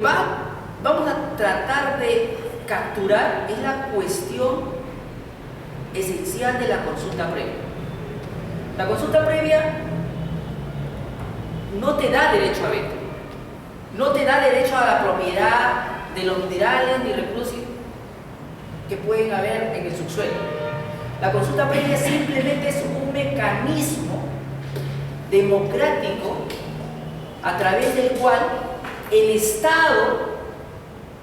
Vamos a tratar de capturar es la cuestión esencial de la consulta previa. La consulta previa no te da derecho a veto, no te da derecho a la propiedad de los minerales ni recursos que pueden haber en el subsuelo. La consulta previa simplemente es un mecanismo democrático a través del cual el Estado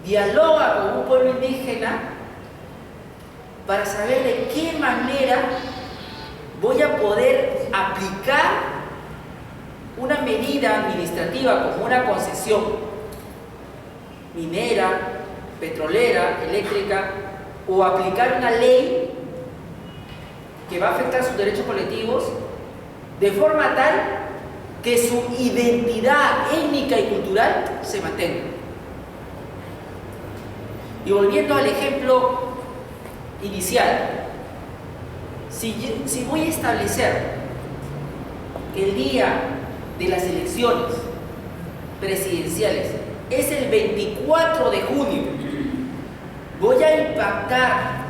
dialoga con un pueblo indígena para saber de qué manera voy a poder aplicar una medida administrativa como una concesión minera, petrolera, eléctrica, o aplicar una ley que va a afectar sus derechos colectivos de forma tal que su identidad étnica y cultural se mantenga. Y volviendo al ejemplo inicial, si voy a establecer que el día de las elecciones presidenciales es el 24 de junio, voy a impactar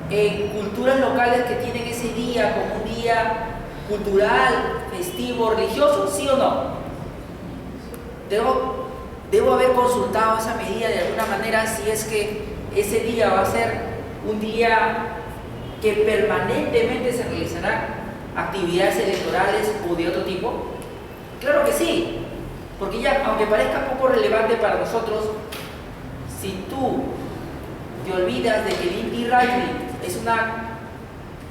en culturas locales que tienen ese día como un día cultural, festivo, religioso, ¿sí o no? Debo haber consultado esa medida de alguna manera si es que ese día va a ser un día que permanentemente se realizarán actividades electorales o de otro tipo. Claro que sí, porque ya, aunque parezca poco relevante para nosotros, si tú te olvidas de que el Inti Raymi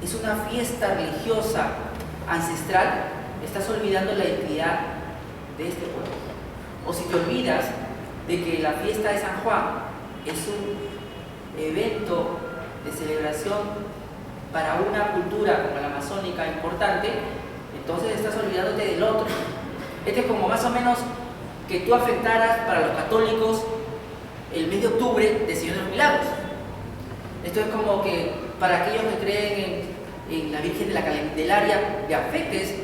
es una fiesta religiosa ancestral, estás olvidando la identidad de este pueblo. O si te olvidas de que la fiesta de San Juan es un evento de celebración para una cultura como la amazónica importante, entonces estás olvidándote del otro. Este es como más o menos que tú afectaras para los católicos el mes de octubre de Señor de los Milagros. Esto es como que para aquellos que creen en la Virgen de la Candelaria, le afectes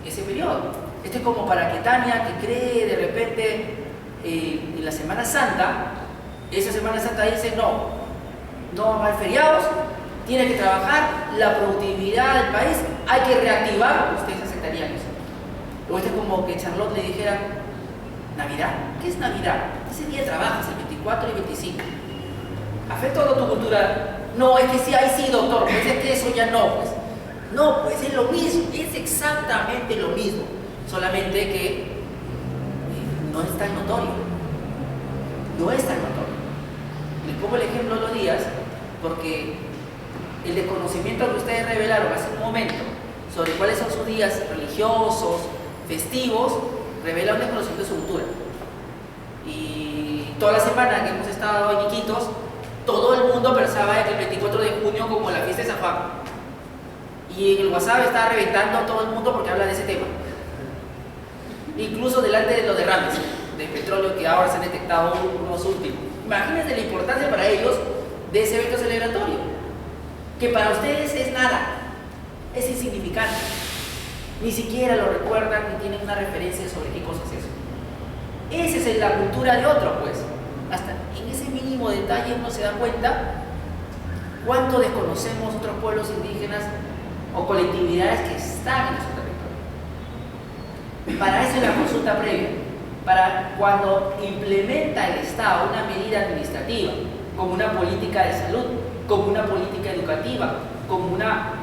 ese periodo. Esto es como para que Tania, que cree de repente en la Semana Santa, esa Semana Santa dice no va a haber feriados, tiene que trabajar, la productividad del país, hay que reactivar. Ustedes aceptarían eso. O esto es como que Charlotte le dijera, ¿Navidad? ¿Qué es Navidad? Ese día trabajas, el 24 y 25. ¿Afecta o no tu cultura? No, es que sí, ahí sí, doctor, pues es que eso ya no, pues. No, pues es lo mismo, es exactamente lo mismo, solamente que no es tan notorio. No es tan notorio. Les pongo el ejemplo de los días porque el desconocimiento que ustedes revelaron hace un momento sobre cuáles son sus días religiosos, festivos, revela un desconocimiento de su cultura. Y toda la semana que hemos estado en Iquitos, todo el mundo pensaba en el 24 de junio como la fiesta de San Juan. Y en el WhatsApp está reventando a todo el mundo porque habla de ese tema. Incluso delante de los derrames de petróleo que ahora se han detectado unos últimos. Imagínense la importancia para ellos de ese evento celebratorio, que para ustedes es nada, es insignificante. Ni siquiera lo recuerdan ni tienen una referencia sobre qué cosa es eso. Esa es la cultura de otro, pues. Hasta en ese mínimo detalle uno se da cuenta cuánto desconocemos otros pueblos indígenas o colectividades que están en nuestro territorio. Para eso es la consulta previa, para cuando implementa el Estado una medida administrativa, como una política de salud, como una política educativa, como una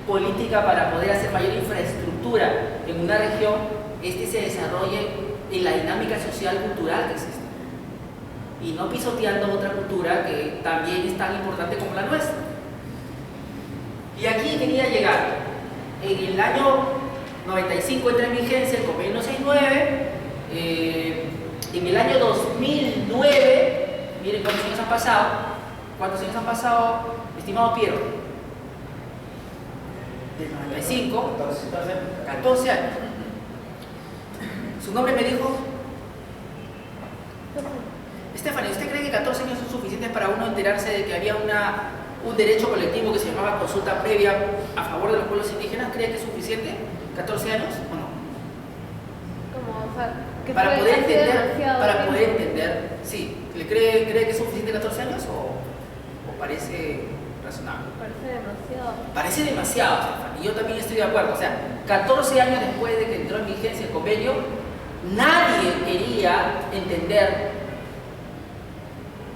política para poder hacer mayor infraestructura en una región, se desarrolle en la dinámica social cultural que existe y no pisoteando otra cultura que también es tan importante como la nuestra. Y aquí quería llegar. En el año 95 entra en vigencia el convenio 69. En el año 2009, miren cuántos años han pasado. ¿Cuántos años han pasado, estimado Piero? Del 95, 14 años. ¿Su nombre me dijo? Stephanie, ¿usted cree que 14 años son suficientes para uno enterarse de que había un derecho colectivo que se llamaba consulta previa a favor de los pueblos indígenas? ¿Cree que es suficiente? ¿14 años o no? Como, o sea, para poder entender, sí. ¿Le cree que es suficiente 14 años o parece razonable? Parece demasiado. Parece demasiado, Stephanie, y yo también estoy de acuerdo. O sea, 14 años después de que entró en vigencia el convenio, nadie quería entender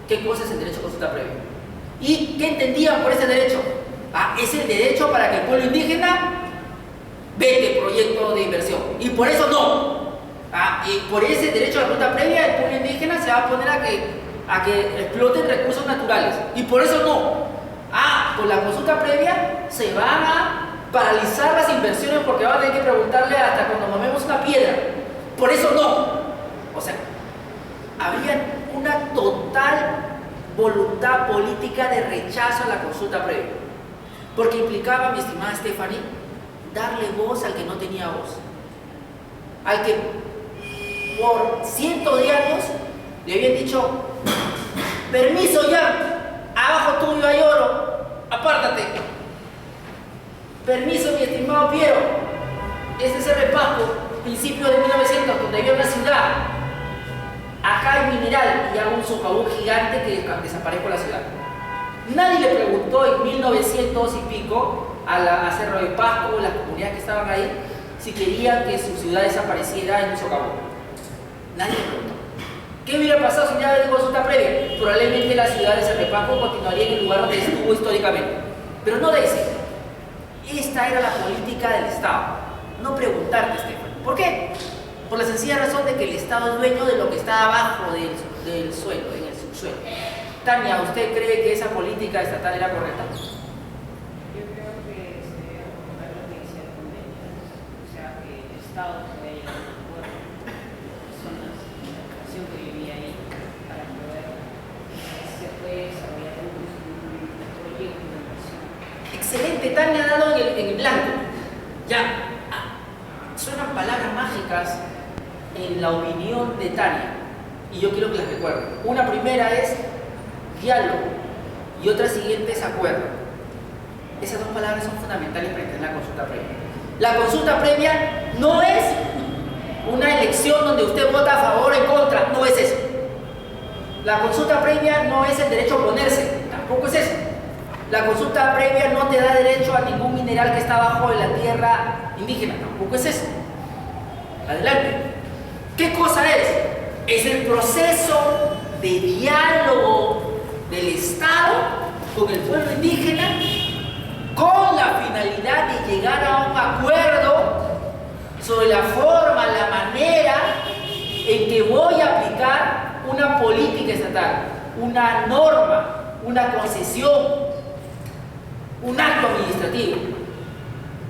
qué cosa es el derecho a consulta previa. ¿Y qué entendían por ese derecho? Es el derecho para que el pueblo indígena vete proyecto de inversión. Y por eso no. Y por ese derecho a la consulta previa, el pueblo indígena se va a poner a que exploten recursos naturales. Y por eso no. Con la consulta previa se van a paralizar las inversiones porque van a tener que preguntarle hasta cuando movemos una piedra. Por eso no. O sea, había una total voluntad política de rechazo a la consulta previa. Porque implicaba, mi estimada Stephanie, darle voz al que no tenía voz. Al que por cientos de años le habían dicho: permiso ya, abajo tuyo hay oro, apártate. Permiso, mi estimado Piero, este es el Repasco, principio de 1900, donde había una ciudad. Acá hay mineral y hago un socavón gigante que desaparezca la ciudad. Nadie le preguntó en 1900 y pico a Cerro de Pasco, las comunidades que estaban ahí, si querían que su ciudad desapareciera en un socavón. Nadie le preguntó. ¿Qué hubiera pasado si ya había consulta previa? Probablemente la ciudad de Cerro de Pasco continuaría en el lugar donde estuvo históricamente. Pero no de ese. Esta era la política del Estado. No preguntarte, Stephanie. ¿Por qué? Por la sencilla razón de que el Estado es dueño de lo que está abajo del suelo, en el subsuelo. Tania, ¿usted cree que esa política estatal era correcta? Yo creo que se debe recordar lo que dice el convenio, o sea, que el Estado se debe llevar a acuerdo con las personas y la población que vivía ahí para poder se puede desarrollar un proyecto de inversión. Excelente, Tania ha dado en el blanco. Ya, suenan palabras mágicas en la opinión de Tania y yo quiero que las recuerden. Una primera es diálogo y otra siguiente es acuerdo. Esas dos palabras son fundamentales para entender la consulta previa. La consulta previa no es una elección donde usted vota a favor o en contra, no es eso. La consulta previa no es el derecho a oponerse, tampoco es eso. La consulta previa no te da derecho a ningún mineral que está abajo de la tierra indígena, tampoco es eso. Adelante. ¿Qué cosa es? Es el proceso de diálogo del Estado con el pueblo indígena con la finalidad de llegar a un acuerdo sobre la forma, la manera en que voy a aplicar una política estatal, una norma, una concesión, un acto administrativo.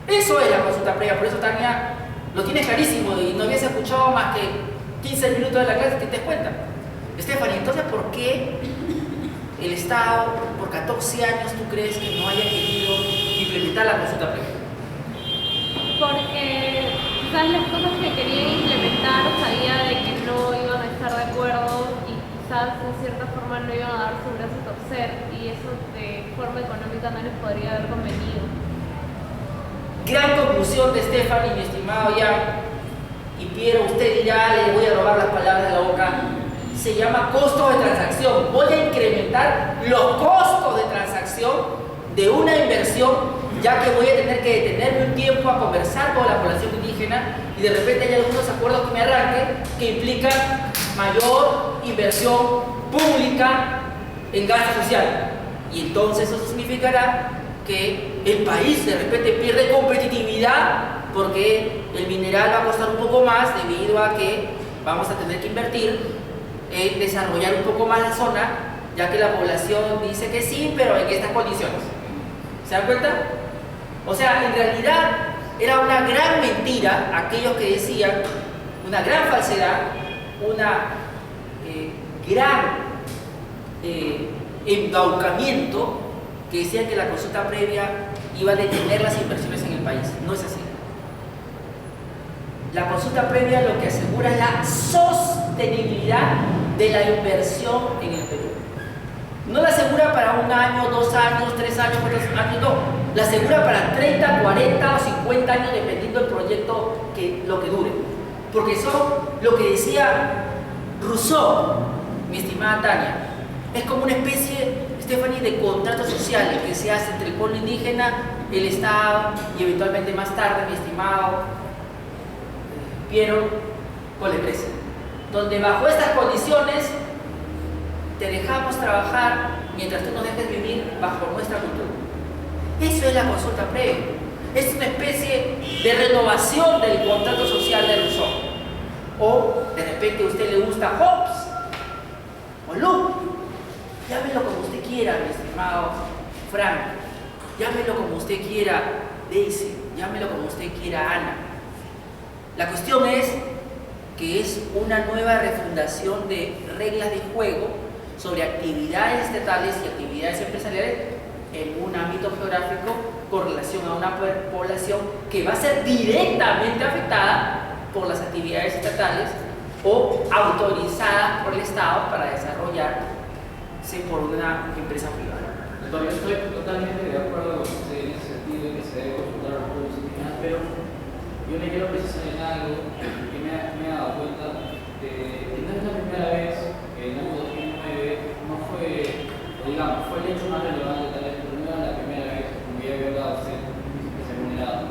Eso es la consulta previa, por eso Tania lo tiene clarísimo y no habías escuchado más que 15 minutos de la clase que te das cuenta. Stephanie, entonces, ¿por qué el Estado, por 14 años, tú crees que no haya querido implementar la consulta previa? Porque quizás las cosas que querían implementar sabía de que no iban a estar de acuerdo y quizás de cierta forma no iban a dar su brazo a torcer y eso de forma económica no les podría haber convenido. Gran conclusión de Stephanie, mi estimado Jan y Piero, usted dirá, le voy a robar las palabras de la boca. Se llama costo de transacción. Voy a incrementar los costos de transacción de una inversión, ya que voy a tener que detenerme un tiempo a conversar con la población indígena y de repente hay algunos acuerdos que me arranquen que implican mayor inversión pública en gasto social. Y entonces eso significará que el país de repente pierde competitividad porque el mineral va a costar un poco más debido a que vamos a tener que invertir en desarrollar un poco más la zona, ya que la población dice que sí, pero en estas condiciones. ¿Se dan cuenta? O sea, en realidad era una gran mentira aquellos que decían, una gran falsedad, una gran embaucamiento que decían que la consulta previa iba a detener las inversiones en el país. No es así. La consulta previa lo que asegura es la sostenibilidad de la inversión en el Perú. No la asegura para un año, 2 años, 3 años, 4 años, no. La asegura para 30, 40 o 50 años dependiendo del proyecto, lo que dure. porque son lo que decía Rousseau, mi estimada Tania, es como una especie, Stephanie, de contrato social que se hace entre el pueblo indígena, el Estado y eventualmente más tarde, mi estimado Piero, con la empresa, donde bajo estas condiciones te dejamos trabajar mientras tú nos dejes vivir bajo nuestra cultura. Eso es la consulta previa. Es una especie de renovación del contrato social de Rousseau. O de repente a usted le gusta Hobbes o Locke. Llámelo como usted quiera, mi estimado Frank. Llámelo como usted quiera, Daisy. Llámelo como usted quiera, Ana. La cuestión es que es una nueva refundación de reglas de juego sobre actividades estatales y actividades empresariales en un ámbito geográfico con relación a una población que va a ser directamente afectada por las actividades estatales o autorizadas por el Estado para desarrollarse por una empresa privada. Antonio, estoy totalmente de acuerdo con usted en ese sentido de que se debe consultar a los pueblos indígenas, pero yo le quiero precisar en algo que me he dado cuenta de que no es la primera vez que en el año 2009 no fue, digamos, fue el hecho más relevante tal vez, pero no era la primera vez, como ya había hablado usted, que se ha vulnerado.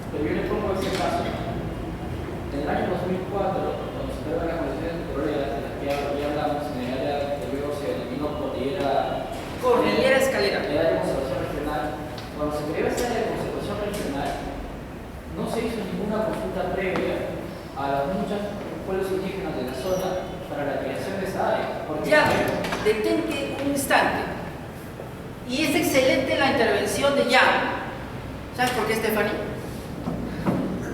Pero yo le pongo ese caso. En el año 2004, cuando se crearon las condiciones petroleras de las que ya hablamos, en el área de luego se eliminó Cordillera Escalera. el área de conservación regional. Cuando se creó esa área de conservación regional, no se hizo ninguna consulta previa a los muchos pueblos indígenas de la zona para la creación de esa área. Ya, detente un instante. Y es excelente la intervención de Jan. ¿Sabes por qué, Stephanie?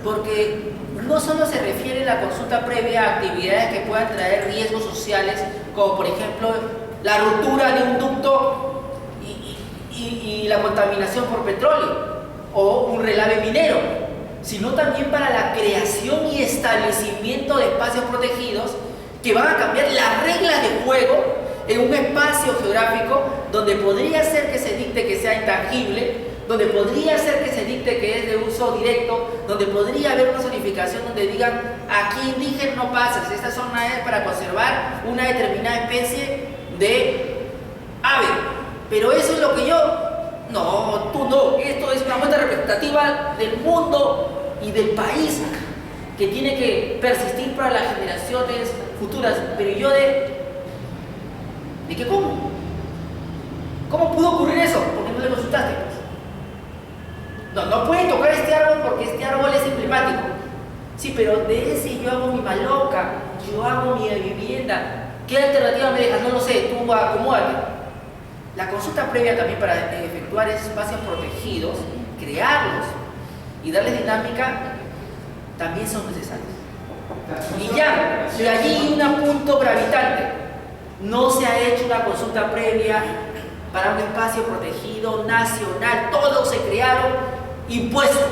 Porque no solo se refiere la consulta previa a actividades que puedan traer riesgos sociales, como por ejemplo la ruptura de un ducto y la contaminación por petróleo, o un relave minero, sino también para la creación y establecimiento de espacios protegidos que van a cambiar las reglas de juego en un espacio geográfico donde podría ser que se dicte que sea intangible, donde podría ser que se dicte que es de uso directo, donde podría haber una zonificación donde digan aquí indígena no pasas, esta zona es para conservar una determinada especie de ave. Pero eso es lo que yo... No, tú no, esto es una muestra representativa del mundo y del país que tiene que persistir para las generaciones futuras. Pero yo ¿de qué cómo? ¿Cómo pudo ocurrir eso? Porque no le consultaste. No pueden tocar este árbol porque este árbol es emblemático. Sí, pero de ese yo hago mi maloca, yo hago mi vivienda. ¿Qué alternativa me dejas? No lo sé, tú acomódate. La consulta previa también para efectuar espacios protegidos, crearlos y darles dinámica, también son necesarios. Y ya, de allí un punto gravitante. No se ha hecho una consulta previa para un espacio protegido nacional. Todos se crearon impuestos.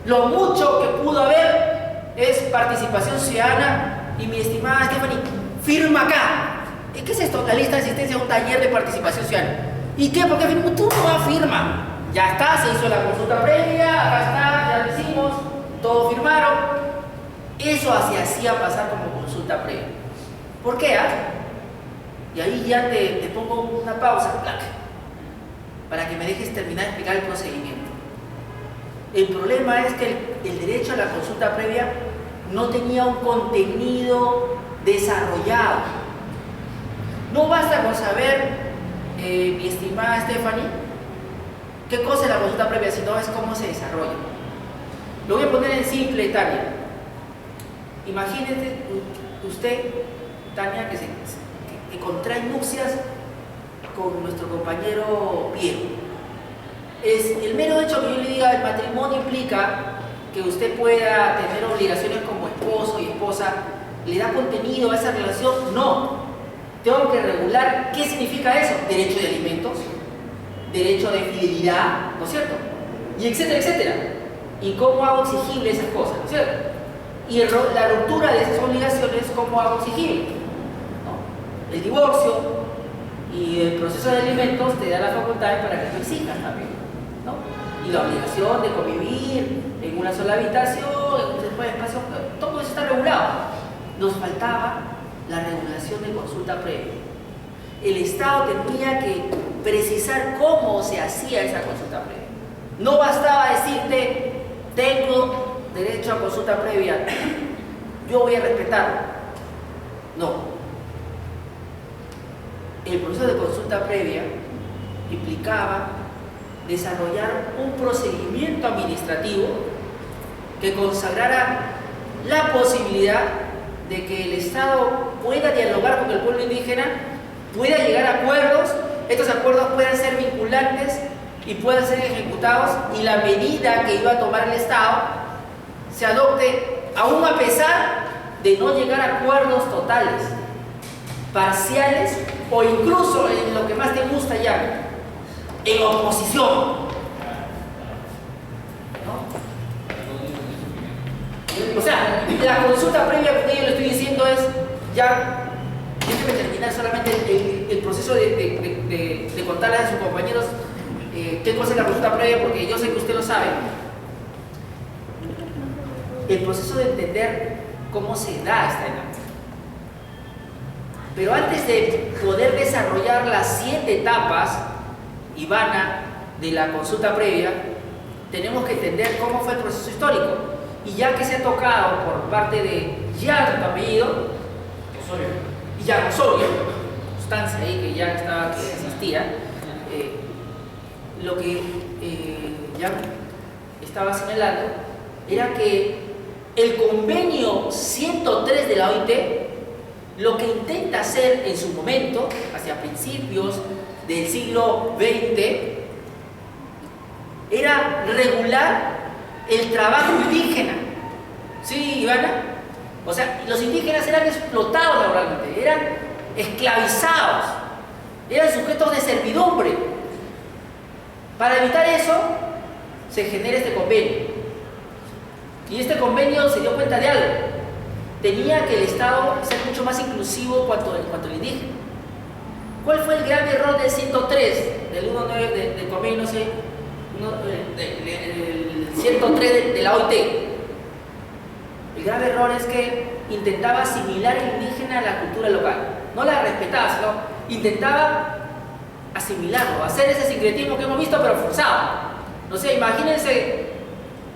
Lo mucho que pudo haber es participación ciudadana. Y mi estimada Stephanie, firma acá. ¿Qué es esto? La lista de asistencia a un taller de participación ciudadana. ¿Y qué? Porque tú no firma. Ya está, se hizo la consulta previa, acá está, ya lo hicimos, todos firmaron. Eso se hacía pasar como consulta previa. ¿Por qué? Y ahí ya te pongo una pausa, para que me dejes terminar de explicar el procedimiento. El problema es que el derecho a la consulta previa no tenía un contenido desarrollado. No basta con saber, mi estimada Stephanie, qué cosa es la consulta previa, sino es cómo se desarrolla. Lo voy a poner en simple, Tania. Imagínese usted, Tania, que contrae nupcias con nuestro compañero Piero. El mero hecho que yo le diga el matrimonio implica que usted pueda tener obligaciones como esposo y esposa, ¿le da contenido a esa relación? No. Tengo que regular qué significa eso. Derecho de alimentos, derecho de fidelidad, ¿no es cierto? Y etcétera, etcétera. ¿Y cómo hago exigible esas cosas? ¿No es cierto? Y la ruptura de esas obligaciones, ¿cómo hago exigible? ¿No? El divorcio y el proceso de alimentos te da las facultades para que tú exijas también, ¿no? Y la obligación de convivir en una sola habitación, en un espacio, todo eso está regulado. Nos faltaba la regulación de consulta previa. El Estado tenía que precisar cómo se hacía esa consulta previa. No bastaba decirte, tengo derecho a consulta previa, yo voy a respetarlo. No. El proceso de consulta previa implicaba desarrollar un procedimiento administrativo que consagrara la posibilidad de que el Estado pueda dialogar con el pueblo indígena, pueda llegar a acuerdos, estos acuerdos puedan ser vinculantes y puedan ser ejecutados, y la medida que iba a tomar el Estado se adopte aún a pesar de no llegar a acuerdos totales, parciales o incluso en lo que más te gusta ya, en oposición. ¿No? O sea, la consulta previa que yo le estoy diciendo es ya, déjeme terminar solamente el proceso de contarle a sus compañeros qué cosa es la consulta previa, porque yo sé que usted lo sabe. El proceso de entender cómo se da esta dinámica. Pero antes de poder desarrollar las 7 etapas, Ivana, de la consulta previa, tenemos que entender cómo fue el proceso histórico. Y ya que se ha tocado por parte de Jan, tu apellido, Osorio, y Jan Osorio, constancia ahí que ya estaba, que existía, lo que Jan estaba señalando era que el convenio 103 de la OIT lo que intenta hacer en su momento, hacia principios del siglo XX, era regular el trabajo indígena. ¿Sí, Ivana? O sea, los indígenas eran explotados laboralmente, eran esclavizados, eran sujetos de servidumbre. Para evitar eso, se genera este convenio. Y este convenio se dio cuenta de algo. Tenía que el Estado ser mucho más inclusivo en cuanto al indígena. ¿Cuál fue el grave error del 103, del 19 del convenio, no sé, del 103 de la OIT? El grave error es que intentaba asimilar el indígena a la cultura local. No la respetaba, sino intentaba asimilarlo, hacer ese sincretismo que hemos visto, pero forzado. No sé, imagínense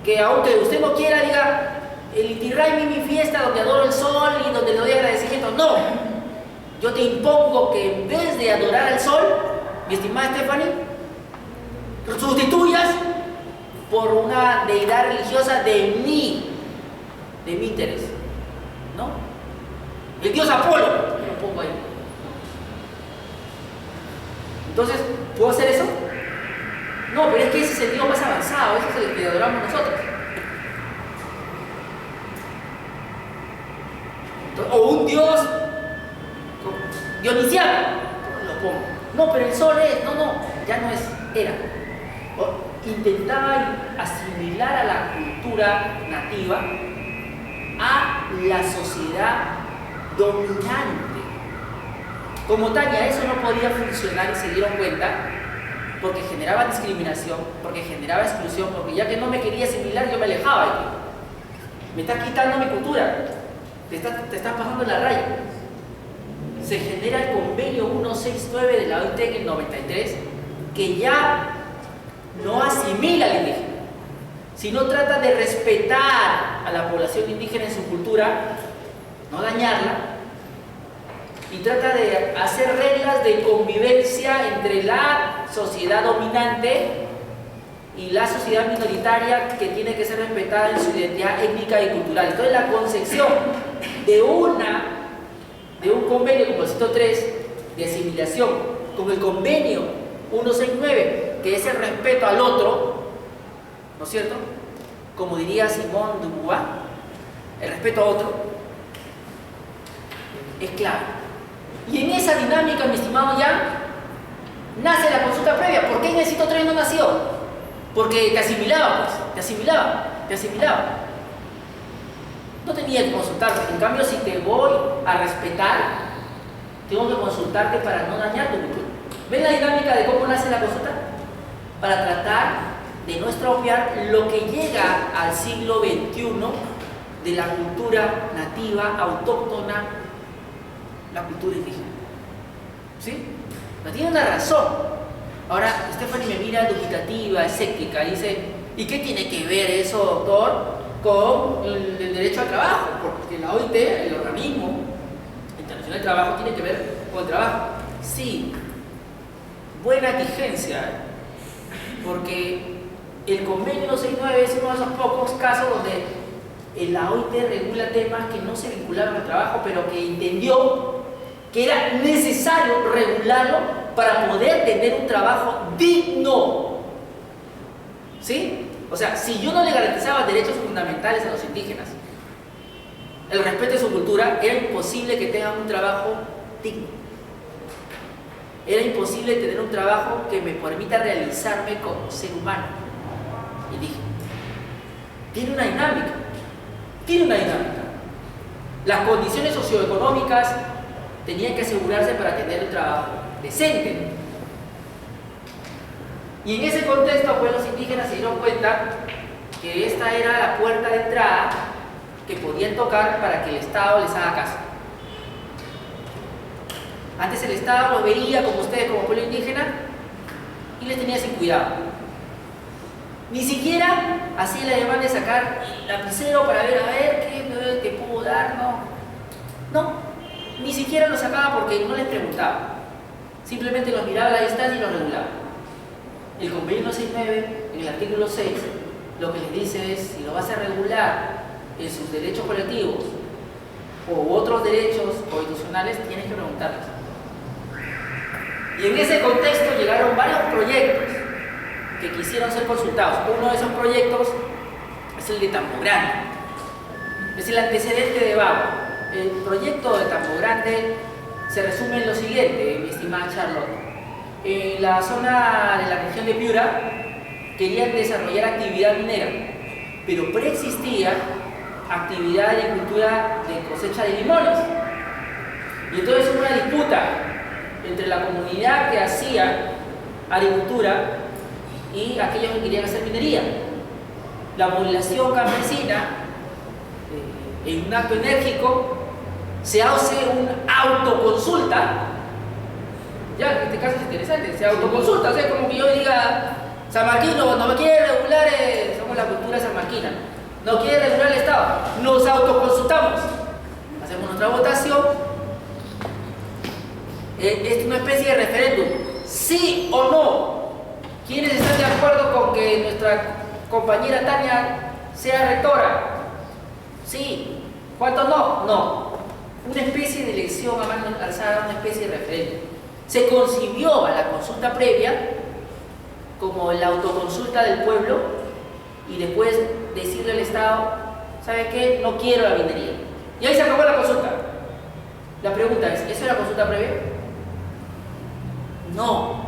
que aunque usted no quiera, diga, el Inti Raymi es mi fiesta donde adoro el sol y donde le doy agradecimiento. No, yo te impongo que en vez de adorar al sol, mi estimada Stephanie, lo sustituyas por una deidad religiosa de mi interés, ¿no? El dios Apolo, lo pongo ahí. Entonces, ¿puedo hacer eso? No, pero es que ese es el dios más avanzado, ese es el que adoramos nosotros. Entonces, o un dios dionisiano, lo pongo. No, pero el sol es, no, ya no es, era. Intentaba asimilar a la cultura nativa a la sociedad dominante. Como Tania, eso no podía funcionar y se dieron cuenta, porque generaba discriminación, porque generaba exclusión, porque ya que no me quería asimilar, yo me alejaba de ti. Me estás quitando mi cultura, te estás pasando la raya. Se genera el convenio 169 de la OIT en el 93, que ya no asimila al indígena, sino trata de respetar a la población indígena en su cultura, no dañarla, y trata de hacer reglas de convivencia entre la sociedad dominante y la sociedad minoritaria, que tiene que ser respetada en su identidad étnica y cultural. Entonces, la concepción de un convenio como el 103 de asimilación, con el convenio 169, que es el respeto al otro, ¿no es cierto? Como diría Simone de Beauvoir, el respeto a otro es clave. Y en esa dinámica, mi estimado Jan, nace la consulta previa. ¿Por qué en el 103 no nació? Porque te asimilaba, pues, te asimilaba. No tenía que consultarte. En cambio, si te voy a respetar, tengo que consultarte para no dañar tu cultura. ¿Ven la dinámica de cómo nace la consulta? Para tratar de no estropear lo que llega al siglo XXI de la cultura nativa, autóctona, la cultura indígena. ¿Sí? No tiene una razón. Ahora, Stephanie me mira dubitativa, escéptica, y dice, ¿y qué tiene que ver eso, doctor, con el derecho al trabajo? Porque la OIT, el organismo internacional del trabajo, tiene que ver con el trabajo. Sí, buena vigencia, porque el convenio 69 es uno de esos pocos casos donde la OIT regula temas que no se vinculaban al trabajo, pero que entendió que era necesario regularlo para poder tener un trabajo digno. ¿Sí? O sea, si yo no le garantizaba derechos fundamentales a los indígenas, el respeto de su cultura, era imposible que tengan un trabajo digno. Era imposible tener un trabajo que me permita realizarme como ser humano indígena. Tiene una dinámica. Tiene una dinámica. Las condiciones socioeconómicas tenían que asegurarse para tener un trabajo decente. Y en ese contexto, pues los indígenas se dieron cuenta que esta era la puerta de entrada que podían tocar para que el Estado les haga caso. Antes el Estado los veía como ustedes, como pueblo indígena, y les tenía sin cuidado. Ni siquiera hacía la demanda de sacar el lapicero para ver, a ver, ¿qué te puedo dar? No, ni siquiera lo sacaba porque no les preguntaba. Simplemente los miraba a la distancia y los regulaba. El convenio 69, en el artículo 6, lo que les dice es, si lo vas a regular en sus derechos colectivos u otros derechos constitucionales, tienes que preguntarles. Y en ese contexto llegaron varios proyectos que quisieron ser consultados. Uno de esos proyectos es el de Tambo Grande. Es el antecedente de Bago. El proyecto de Tambo Grande se resume en lo siguiente, mi estimada Charlotte. En la zona de la región de Piura querían desarrollar actividad minera, pero preexistía actividad de agricultura de cosecha de limones. Y entonces hubo una disputa entre la comunidad que hacía agricultura y aquellos que querían hacer minería. La población campesina, en un acto enérgico, se hace una autoconsulta. Ya, en este caso es interesante, se autoconsulta, o sea, como que yo diga, San Marquino no me quiere regular, somos la cultura sanmarquina, no quiere regular el Estado, nos autoconsultamos, hacemos nuestra votación, es una especie de referéndum, sí o no. ¿Quiénes están de acuerdo con que nuestra compañera Tania sea rectora? Sí. ¿Cuántos no? No. Una especie de elección a mano alzada, una especie de referéndum. Se concibió a la consulta previa como la autoconsulta del pueblo y después decirle al Estado, ¿sabe qué? No quiero la minería. Y ahí se acabó la consulta. La pregunta es, ¿eso era consulta previa? No.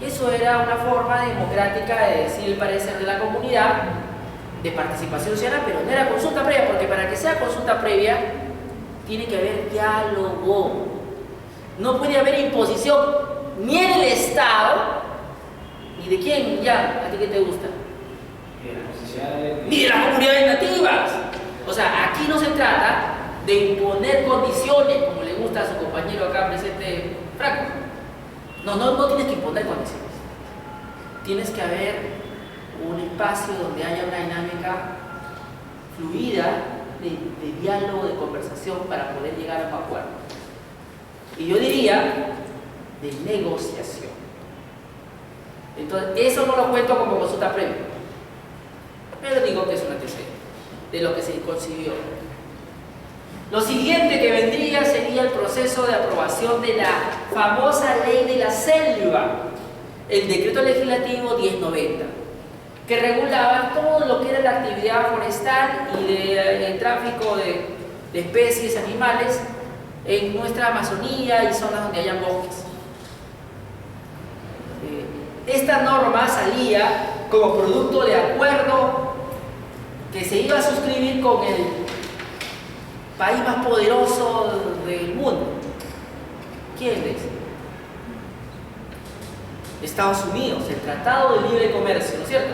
Eso era una forma democrática de decir el parecer de la comunidad, de participación ciudadana, pero no era consulta previa, porque para que sea consulta previa tiene que haber diálogo. No puede haber imposición ni en el Estado, ni de quién, ya, ¿a ti qué te gusta? Ni de las comunidades nativas. O sea, aquí no se trata de imponer condiciones, como le gusta a su compañero acá presente, Franco. No tienes que imponer condiciones. Tienes que haber un espacio donde haya una dinámica fluida de diálogo, de conversación para poder llegar a un acuerdo. Y yo diría de negociación. Entonces, eso no lo cuento como consulta previa, pero digo que es un antecedente de lo que se concibió. Lo siguiente que vendría sería el proceso de aprobación de la famosa ley de la selva, el decreto legislativo 1090, que regulaba todo lo que era la actividad forestal y el tráfico de especies animales en nuestra Amazonía y zonas donde hayan bosques. Esta norma salía como producto de acuerdo que se iba a suscribir con el país más poderoso del mundo. ¿Quién es? Estados Unidos, el Tratado de Libre Comercio, ¿no es cierto?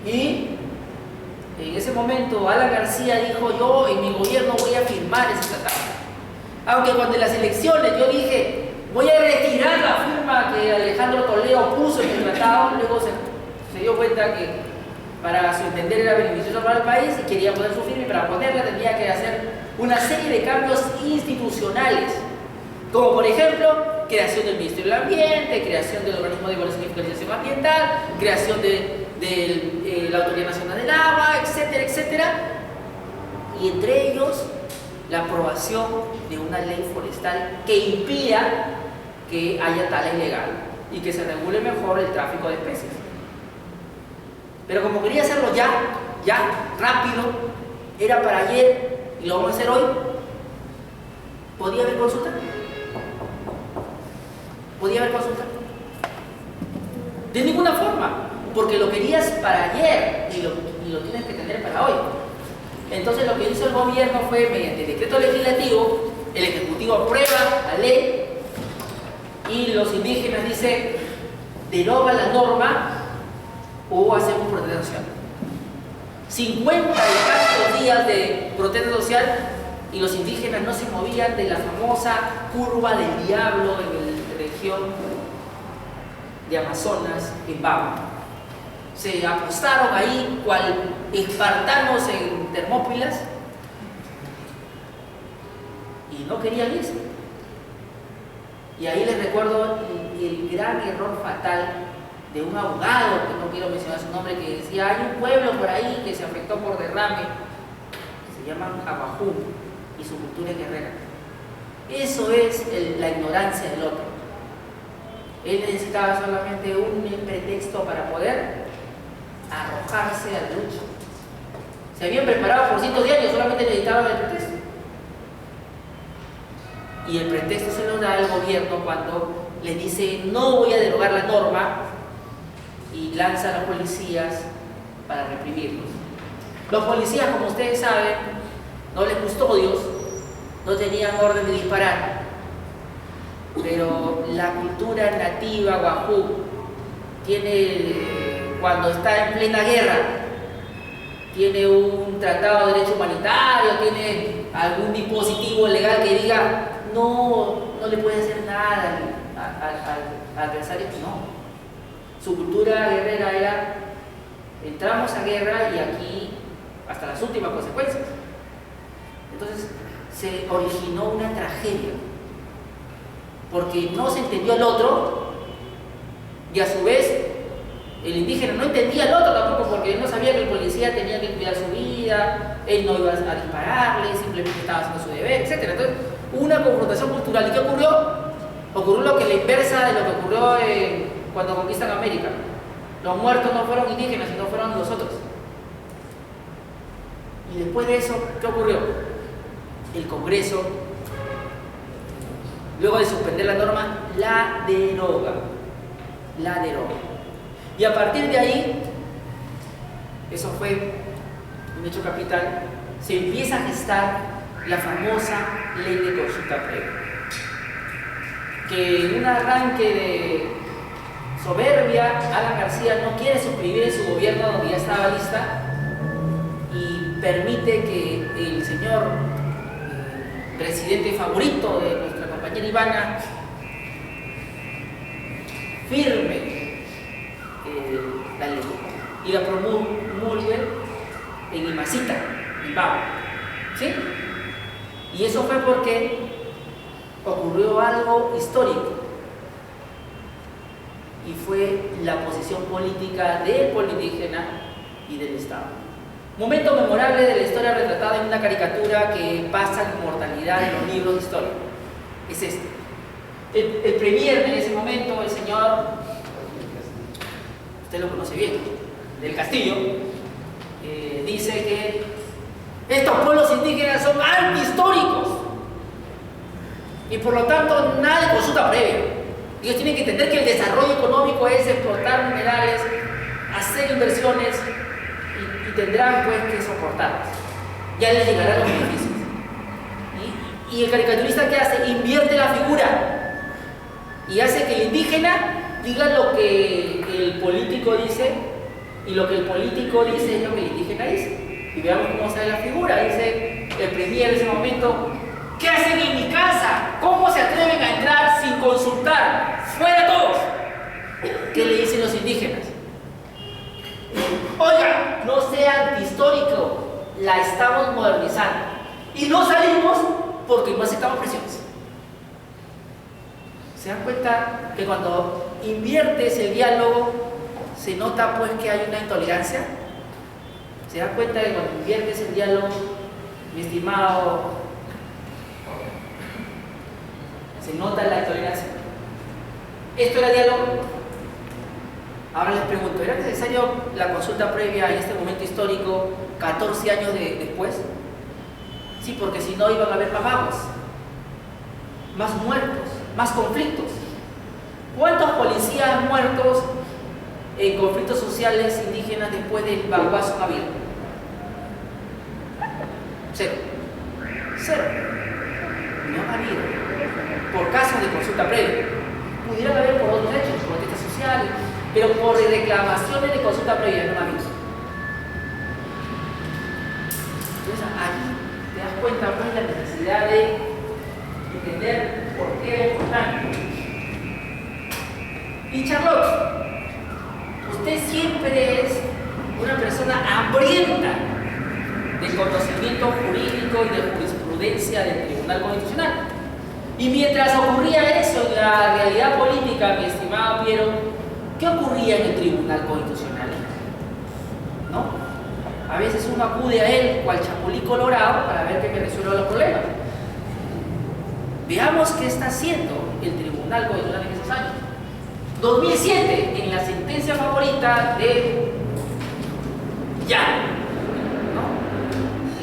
Y en ese momento Alan García dijo: yo en mi gobierno voy a firmar ese tratado. Aunque cuando en las elecciones yo dije: voy a retirar la firma que Alejandro Toledo puso en el tratado, luego se dio cuenta que para su entender era beneficioso para el país y quería poner su firma, y para ponerla tenía que hacer una serie de cambios institucionales, como por ejemplo creación del Ministerio del Ambiente, creación del Organismo de Evaluación y Fiscalización Ambiental, creación de la Autoridad Nacional del Agua, etcétera, etcétera, y entre ellos la aprobación de una ley forestal que impida que haya tala ilegal y que se regule mejor el tráfico de especies. Pero como quería hacerlo ya, rápido, era para ayer y lo vamos a hacer hoy, ¿podía haber consulta? ¿Podía haber consulta? De ninguna forma, porque lo querías para ayer y lo tienes que tener para hoy. Entonces lo que hizo el gobierno fue, mediante decreto legislativo, el Ejecutivo aprueba la ley y los indígenas dicen: deroga la norma o hacemos protesta social. 50 y tantos días de protesta social y los indígenas no se movían de la famosa curva del diablo en la región de Amazonas, en Bama. Se apostaron ahí cual espartanos en Termópilas y no querían irse. Y ahí les recuerdo el gran error fatal de un abogado, que no quiero mencionar su nombre, que decía: hay un pueblo por ahí que se afectó por derrame, que se llaman Abajú, y su cultura es guerrera. Eso es la ignorancia del otro. Él necesitaba solamente un pretexto para poder arrojarse a la lucha. Se habían preparado por cientos de años, solamente necesitaban el pretexto. Y el pretexto se lo da el gobierno cuando le dice: no voy a derogar la norma, y lanza a los policías para reprimirlos. Los policías, como ustedes saben, nobles custodios, no tenían orden de disparar, pero la cultura nativa guajú tiene, cuando está en plena guerra, tiene un tratado de derecho humanitario, tiene algún dispositivo legal que diga: no le puede hacer nada al adversario. No. Su cultura guerrera era: entramos a guerra y aquí hasta las últimas consecuencias. Entonces se originó una tragedia, porque no se entendió al otro, y a su vez el indígena no entendía al otro tampoco, porque él no sabía que el policía tenía que cuidar su vida, él no iba a dispararle, simplemente estaba haciendo su deber, etc. Entonces hubo una confrontación cultural. ¿Y qué ocurrió? Ocurrió lo que la inversa de lo que ocurrió cuando conquistan América. Los muertos no fueron indígenas, sino fueron los otros. Y después de eso, ¿qué ocurrió? El Congreso, luego de suspender la norma, la deroga. Y a partir de ahí, eso fue un hecho capital, se empieza a gestar la famosa ley de consulta previa, que en un arranque de soberbia, Alan García no quiere suscribir en su gobierno, donde ya estaba lista, y permite que el señor presidente favorito de nuestra compañera Ivana firme la ley y la promulgue en Imacita, en Bama. ¿Sí? Y eso fue porque ocurrió algo histórico, y fue la posición política del pueblo indígena y del Estado. Momento memorable de la historia retratada en una caricatura que pasa la inmortalidad en los libros de historia. Es este. El premier en ese momento, el señor, usted lo conoce bien, del Castillo, dice que estos pueblos indígenas son antihistóricos y por lo tanto nada de consulta previa. Ellos tienen que entender que el desarrollo económico es exportar minerales, hacer inversiones y tendrán pues que soportarlas. Ya les llegarán los beneficios. Y el caricaturista, ¿qué hace? Invierte la figura y hace que el indígena diga lo que el político dice, y lo que el político dice es lo que el indígena dice. Y veamos cómo sale la figura. Dice el premier en ese momento: ¿qué hacen en mi casa? ¿Cómo se atreven a entrar sin consultar? ¡Fuera todos! ¿Qué le dicen los indígenas? Oiga, no sea antihistórico, la estamos modernizando. Y no salimos porque no aceptamos presiones. ¿Se dan cuenta que cuando inviertes el diálogo se nota pues que hay una intolerancia? ¿Se dan cuenta que cuando inviertes el diálogo, mi estimado, se nota la intolerancia? ¿Esto era diálogo? Ahora les pregunto, ¿era necesario la consulta previa en este momento histórico 14 años después? Sí, porque si no iban a haber más vagos, más muertos, más conflictos. ¿Cuántos policías muertos en conflictos sociales indígenas después del vaguazo no abierto? Cero. Cero. No ha habido. Por casos de consulta previa. Pudieran haber por otros hechos, protestas sociales, pero por reclamaciones de consulta previa no ha habido. Entonces ahí te das cuenta pues la necesidad de entender por qué es importante. Y Charlotte, usted siempre es una persona hambrienta de conocimiento jurídico y de jurisprudencia del Tribunal Constitucional. Y mientras ocurría eso en la realidad política, mi estimado Piero, ¿qué ocurría en el Tribunal Constitucional? ¿No? A veces uno acude a él cual chapulín colorado para ver que me resuelva los problemas. Veamos qué está haciendo el Tribunal Constitucional en esos años. 2007, en la sentencia favorita de ya, ¿no?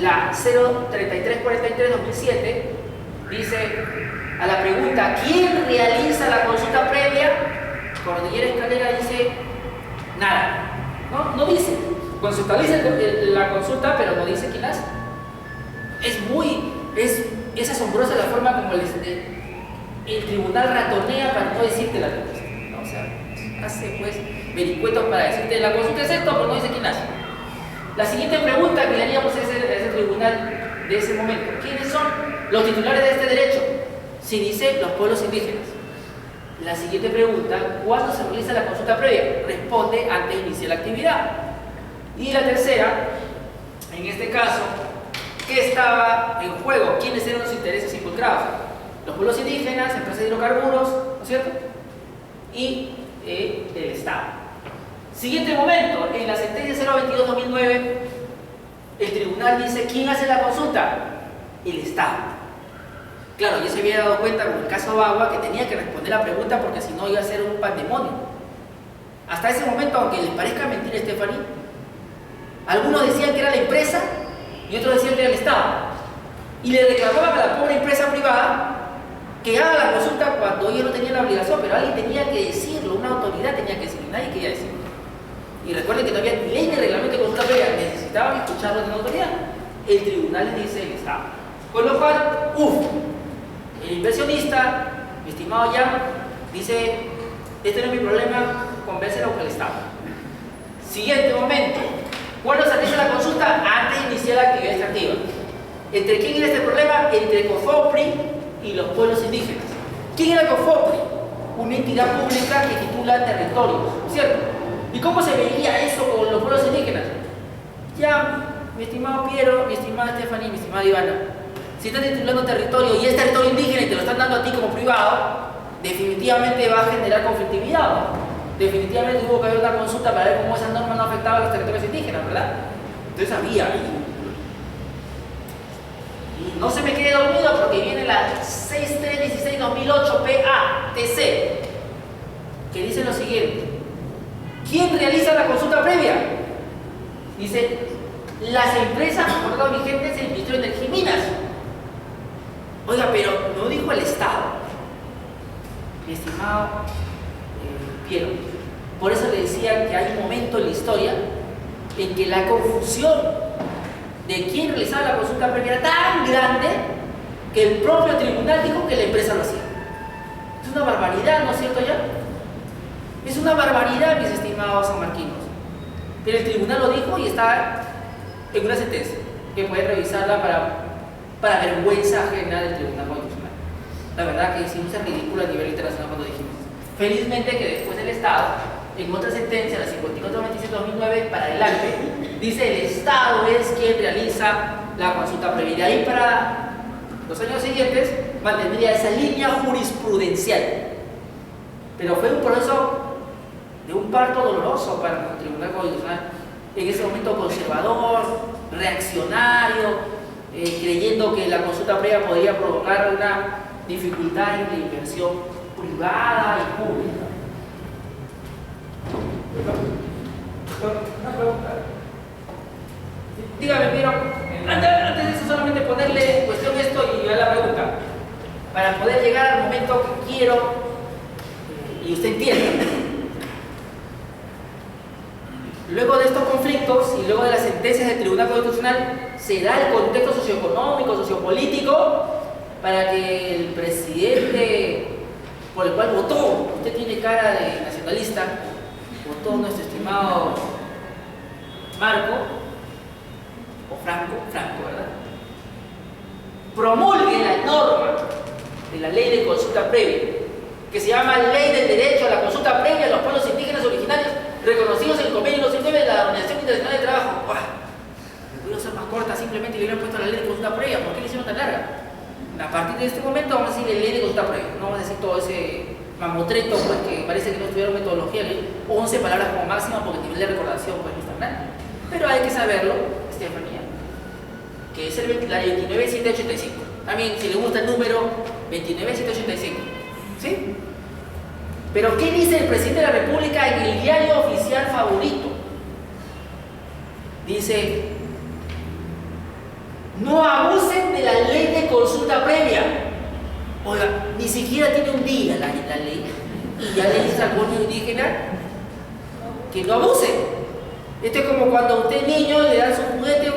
La 03343-2007 dice a la pregunta ¿quién realiza la consulta previa? Cordillera Escalera dice nada, no dice, conceptualiza la consulta pero no dice quién la hace. Es asombrosa la forma como el tribunal ratonea para no decirte la respuesta, ¿no? O sea, hace pues vericuetos para decirte la consulta es esto pero no dice quién la hace. La siguiente pregunta que le haríamos a ese tribunal de ese momento: ¿quiénes son los titulares de este derecho? Si dice los pueblos indígenas. La siguiente pregunta: ¿cuándo se realiza la consulta previa? Responde antes de iniciar la actividad. Y la tercera, en este caso, ¿qué estaba en juego? ¿Quiénes eran los intereses involucrados? Los pueblos indígenas, empresas de hidrocarburos, ¿no es cierto? Y el Estado. Siguiente momento, en la sentencia 022-2009, el tribunal dice ¿quién hace la consulta? El Estado. Claro, yo se había dado cuenta con el caso Bagua que tenía que responder la pregunta porque si no iba a ser un pandemonio. Hasta ese momento, aunque les parezca mentira, Stephanie, algunos decían que era la empresa y otros decían que era el Estado. Y le reclamaban a la pobre empresa privada que haga la consulta cuando ellos no tenían la obligación, pero alguien tenía que decirlo, una autoridad tenía que decirlo, nadie quería decirlo. Y recuerden que no había ley de reglamento de consulta previa, necesitaban escucharlo de una autoridad. El tribunal les dice el Estado. Con lo cual, el inversionista, mi estimado Jan, dice, este no es mi problema, convéncelo con el Estado. Siguiente momento, ¿cuándo se realiza la consulta? Antes de iniciar la actividad extractiva. ¿Entre quién era este problema? Entre COFOPRI y los pueblos indígenas. ¿Quién era COFOPRI? Una entidad pública que titula territorios, ¿cierto? ¿Y cómo se veía eso con los pueblos indígenas? Ya, mi estimado Piero, mi estimada Stephanie, mi estimada Ivana, si estás titulando territorio y es territorio indígena y te lo están dando a ti como privado, definitivamente va a generar conflictividad, ¿no? Definitivamente hubo que haber una consulta para ver cómo esas normas no afectaban a los territorios indígenas, ¿verdad? Entonces había ahí. Y no se me quede dormido porque viene la 6316-2008 PATC, que dice lo siguiente: ¿quién realiza la consulta previa? Dice, las empresas contratadas vigentes en el Ministerio de Energía y Minas. Oiga, pero no dijo el Estado. Mi estimado Piero, por eso le decía que hay un momento en la historia en que la confusión de quién realizaba la consulta previa era tan grande que el propio tribunal dijo que la empresa lo hacía. Es una barbaridad, ¿no es cierto ya? Es una barbaridad, mis estimados sanmarquinos. Pero el tribunal lo dijo y está en una sentencia que puede revisarla para vergüenza ajena del Tribunal Constitucional. La verdad que hicimos el ridículo a nivel internacional cuando dijimos. Felizmente que después del Estado, en otra sentencia, la 5497-2009, para adelante, dice el Estado es quien realiza la consulta previa. De ahí para los años siguientes mantendría esa línea jurisprudencial. Pero fue un proceso de un parto doloroso para el Tribunal Constitucional, en ese momento conservador, reaccionario, creyendo que la consulta previa podría provocar una dificultad en la inversión privada y pública. Una pregunta. Dígame, pero antes de eso solamente ponerle en cuestión esto y a la pregunta, para poder llegar al momento que quiero y usted entienda. Luego de estos conflictos y luego de las sentencias del Tribunal Constitucional, se da el contexto socioeconómico, sociopolítico, para que el presidente por el cual votó, usted tiene cara de nacionalista, votó nuestro estimado Marco, o Franco, ¿verdad? Promulgue la norma de la ley de consulta previa, que se llama Ley del Derecho a la Consulta Previa de los Pueblos Indígenas Originarios reconocidos en el Convenio 209 de la Organización Internacional de Trabajo. Me pudo ser más corta, simplemente le hubieran puesto la ley de consulta previa. ¿Por qué le hicieron tan larga? A partir de este momento vamos a decir ley de consulta previa. No vamos a decir todo ese mamotreto, pues, que parece que no estudiaron metodología, 11 palabras como máximo, porque el nivel de recordación pues, no es tan grande. Pero hay que saberlo, Estefanía, que es la 29785. También, si le gusta el número, 29785. ¿Sí? Pero ¿qué dice el presidente de la República en el diario oficial favorito? Dice: no abusen de la ley de consulta previa. Oiga, ni siquiera tiene un día la ley y ya le dice al pueblo indígena que no abusen. Esto es como cuando a usted niño le dan su juguete,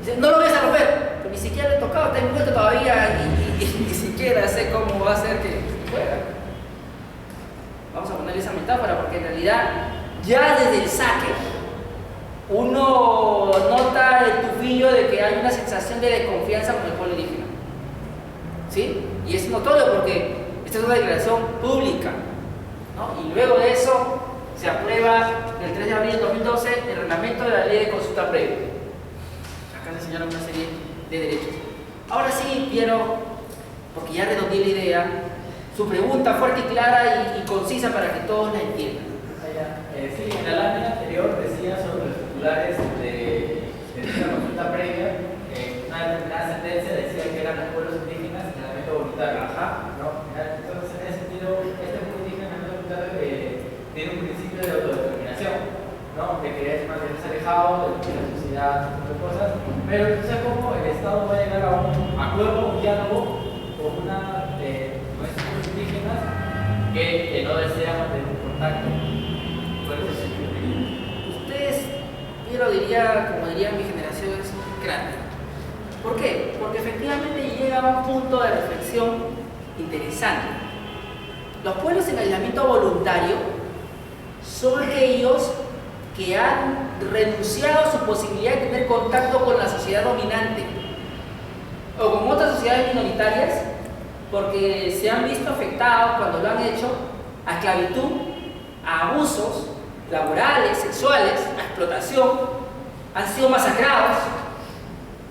dice, no lo vayas a romper, pero ni siquiera le he tocado, está en juguete todavía y ni siquiera sé cómo va a ser que juega. Vamos a ponerle esa metáfora porque en realidad ya desde el saque uno nota el tufillo de que hay una sensación de desconfianza con el pueblo indígena. ¿Sí? Y es notorio porque esta es una declaración pública, ¿no? Y luego de eso se aprueba el 3 de abril de 2012 el reglamento de la ley de consulta previa. Acá se señalan una serie de derechos. Ahora sí quiero, porque ya redondeé la idea, su pregunta fuerte y clara y concisa para que todos la entiendan. Sí, en la lámina anterior decía sobre los titulares de la consulta previa, que una determinada sentencia decía que eran los pueblos indígenas en el ámbito voluntario. ¿No? Entonces, en ese sentido, este pueblo indígena en el ámbito voluntario tiene un principio de autodeterminación, ¿no? De que es mantenerse alejado de la sociedad, ese tipo de cosas. Pero entonces, ¿cómo el Estado va a llegar a un acuerdo, un diálogo con con estos pueblos indígenas que no desean mantener un contacto? Ustedes, yo lo diría, como dirían mi generación, es grande. ¿Por qué? Porque efectivamente llega a un punto de reflexión interesante. Los pueblos en aislamiento voluntario son aquellos que han renunciado a su posibilidad de tener contacto con la sociedad dominante o con otras sociedades minoritarias porque se han visto afectados cuando lo han hecho a esclavitud, a abusos laborales, sexuales, a explotación, han sido masacrados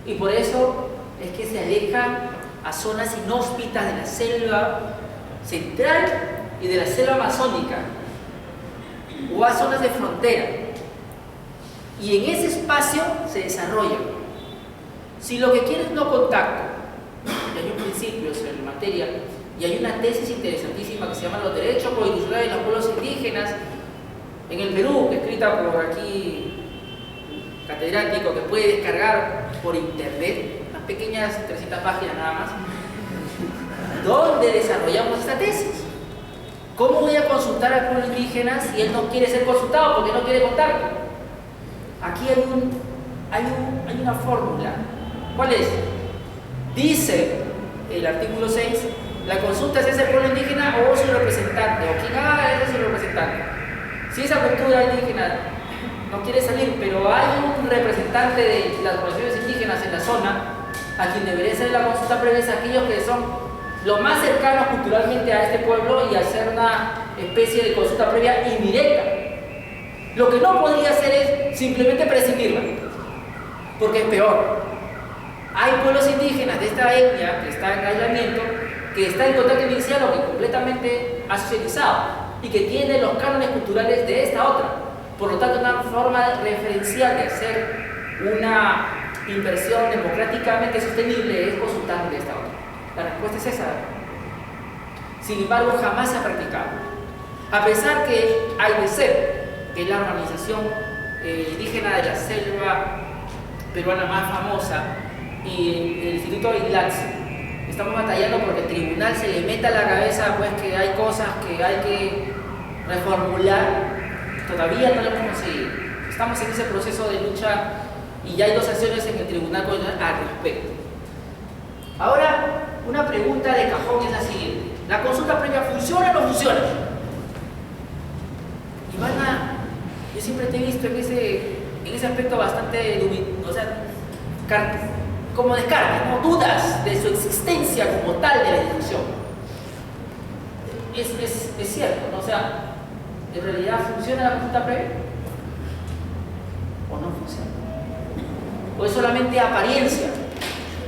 y por eso es que se alejan a zonas inhóspitas de la selva central y de la selva amazónica o a zonas de frontera y en ese espacio se desarrollan. Si lo que quieren es no contacto, y hay un principio sobre la materia y hay una tesis interesantísima que se llama Los derechos constitucionales de los pueblos indígenas en el Perú, escrita por aquí catedrático que puede descargar por internet, unas pequeñas 300 páginas nada más, donde desarrollamos esta tesis. ¿Cómo voy a consultar al pueblo indígena si él no quiere ser consultado porque no quiere contacto? Aquí hay una fórmula. ¿Cuál es? Dice el artículo 6, la consulta se hace al pueblo indígena o su representante, o quien haga es su representante. Si esa cultura indígena no quiere salir, pero hay un representante de las poblaciones indígenas en la zona a quien debería ser la consulta previa, es aquellos que son lo más cercanos culturalmente a este pueblo y hacer una especie de consulta previa indirecta. Lo que no podría hacer es simplemente prescindirla, porque es peor. Hay pueblos indígenas de esta etnia que está en aislamiento, que está en contacto inicial o que completamente ha socializado y que tiene los cánones culturales de esta otra. Por lo tanto, una forma referencial de hacer una inversión democráticamente sostenible es consultar de esta otra. La respuesta es esa. Sin embargo, jamás se ha practicado. A pesar que AIDESEP, que es la organización indígena de la selva peruana más famosa, y el Instituto IDLATS, estamos batallando porque el tribunal se le meta a la cabeza pues que hay cosas que hay que reformular. Todavía no lo hemos conseguido. Estamos en ese proceso de lucha y ya hay 2 acciones en el tribunal al respecto. Ahora, una pregunta de cajón es la siguiente: ¿la consulta previa funciona o no funciona? Ivana, yo siempre te he visto en ese aspecto bastante dubioso, o sea, como descarte, ¿no? Dudas de su existencia como tal de la institución. Es cierto, ¿no? O sea, ¿en realidad funciona la consulta previa? ¿O no funciona? ¿O es solamente apariencia?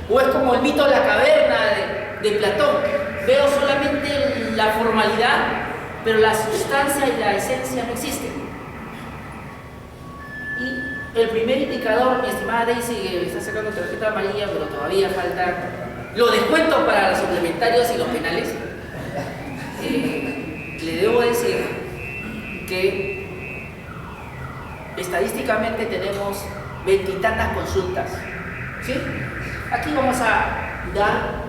¿O es como el mito de la caverna de Platón? Veo solamente la formalidad, pero la sustancia y la esencia no existen. Y el primer indicador, mi estimada Daisy, que está sacando tarjeta amarilla, pero todavía falta los descuentos para los suplementarios y los penales. Le debo decir que estadísticamente tenemos 20 y tantas consultas, ¿sí? Aquí vamos a dar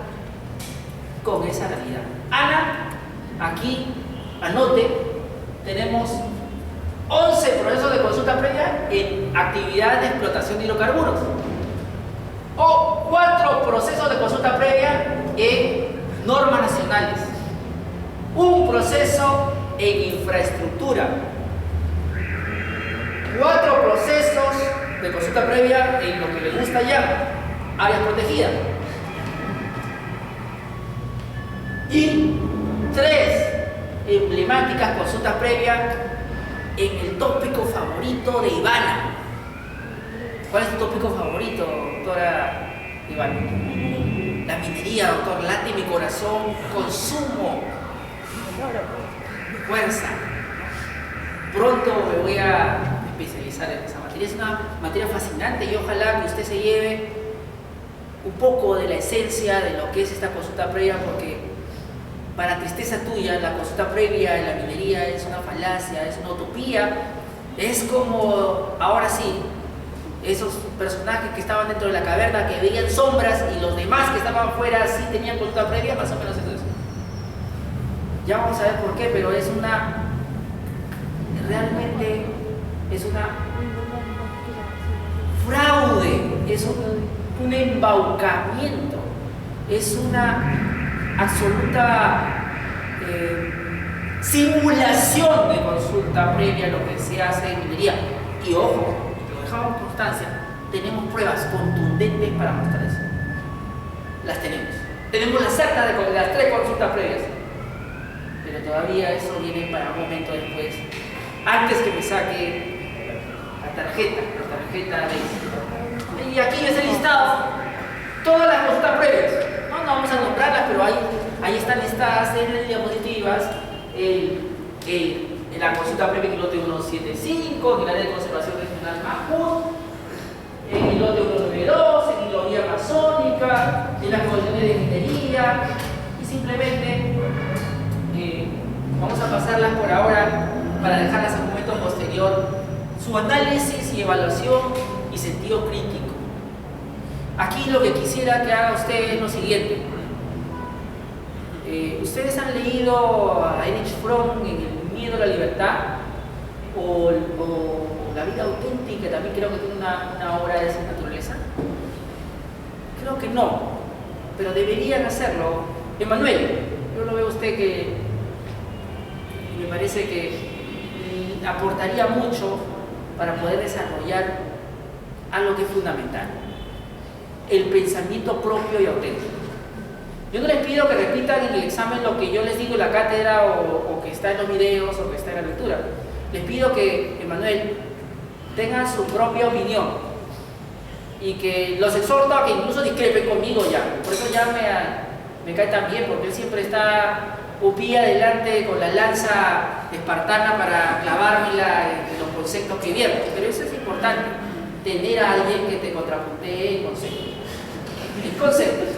con esa realidad. Ana, aquí, anote, tenemos 11 procesos de consulta previa en actividades de explotación de hidrocarburos, o 4 procesos de consulta previa en normas nacionales, un proceso en infraestructura, 4 procesos de consulta previa en lo que le gusta llamar áreas protegidas, y 3 emblemáticas consultas previas en el tópico favorito de Ivana. ¿Cuál es tu tópico favorito, doctora Ivana? La minería, doctor. Late mi corazón, consumo, fuerza. Pronto me voy a especializar en esa materia. Es una materia fascinante y ojalá que usted se lleve un poco de la esencia de lo que es esta consulta previa, porque para tristeza tuya, la consulta previa en la minería es una falacia, es una utopía. Es como, ahora sí, esos personajes que estaban dentro de la caverna que veían sombras y los demás que estaban afuera sí tenían consulta previa, más o menos eso es. Ya vamos a ver por qué, pero es una, realmente es una fraude, es un embaucamiento, es una absoluta simulación de consulta previa a lo que se hace en minería. Y ojo, lo dejamos en constancia, tenemos pruebas contundentes para mostrar eso. Las tenemos. Tenemos las actas de las 3 consultas previas. Pero todavía eso viene para un momento después. Antes que me saque la tarjeta de... Y aquí es el listado. Todas las consultas previas. No vamos a nombrarlas, pero ahí están listadas en diapositivas. En la consulta previa en el lote 175, en el área de conservación regional Majul, en el lote 192, en la hidrovía amazónica, en las condiciones de minería, y simplemente vamos a pasarlas por ahora para dejarlas a un momento posterior, su análisis y evaluación y sentido crítico. Aquí lo que quisiera que haga usted es lo siguiente. ¿Ustedes han leído a Erich Fromm en El miedo a la libertad? O La vida auténtica, también creo que tiene una obra de esa naturaleza. Creo que no, pero deberían hacerlo. Emanuel, yo lo veo a usted que me parece que aportaría mucho para poder desarrollar algo que es fundamental: el pensamiento propio y auténtico. Yo no les pido que repitan en el examen lo que yo les digo en la cátedra o que está en los videos o que está en la lectura. Les pido que, Emanuel, tengan su propia opinión y que los exhorto a que incluso discrepen conmigo ya. Por eso ya me cae tan bien, porque él siempre está pie adelante con la lanza espartana para clavármela en los conceptos que vierto. Pero eso es importante, tener a alguien que te contrapuntee en conceptos. En conceptos.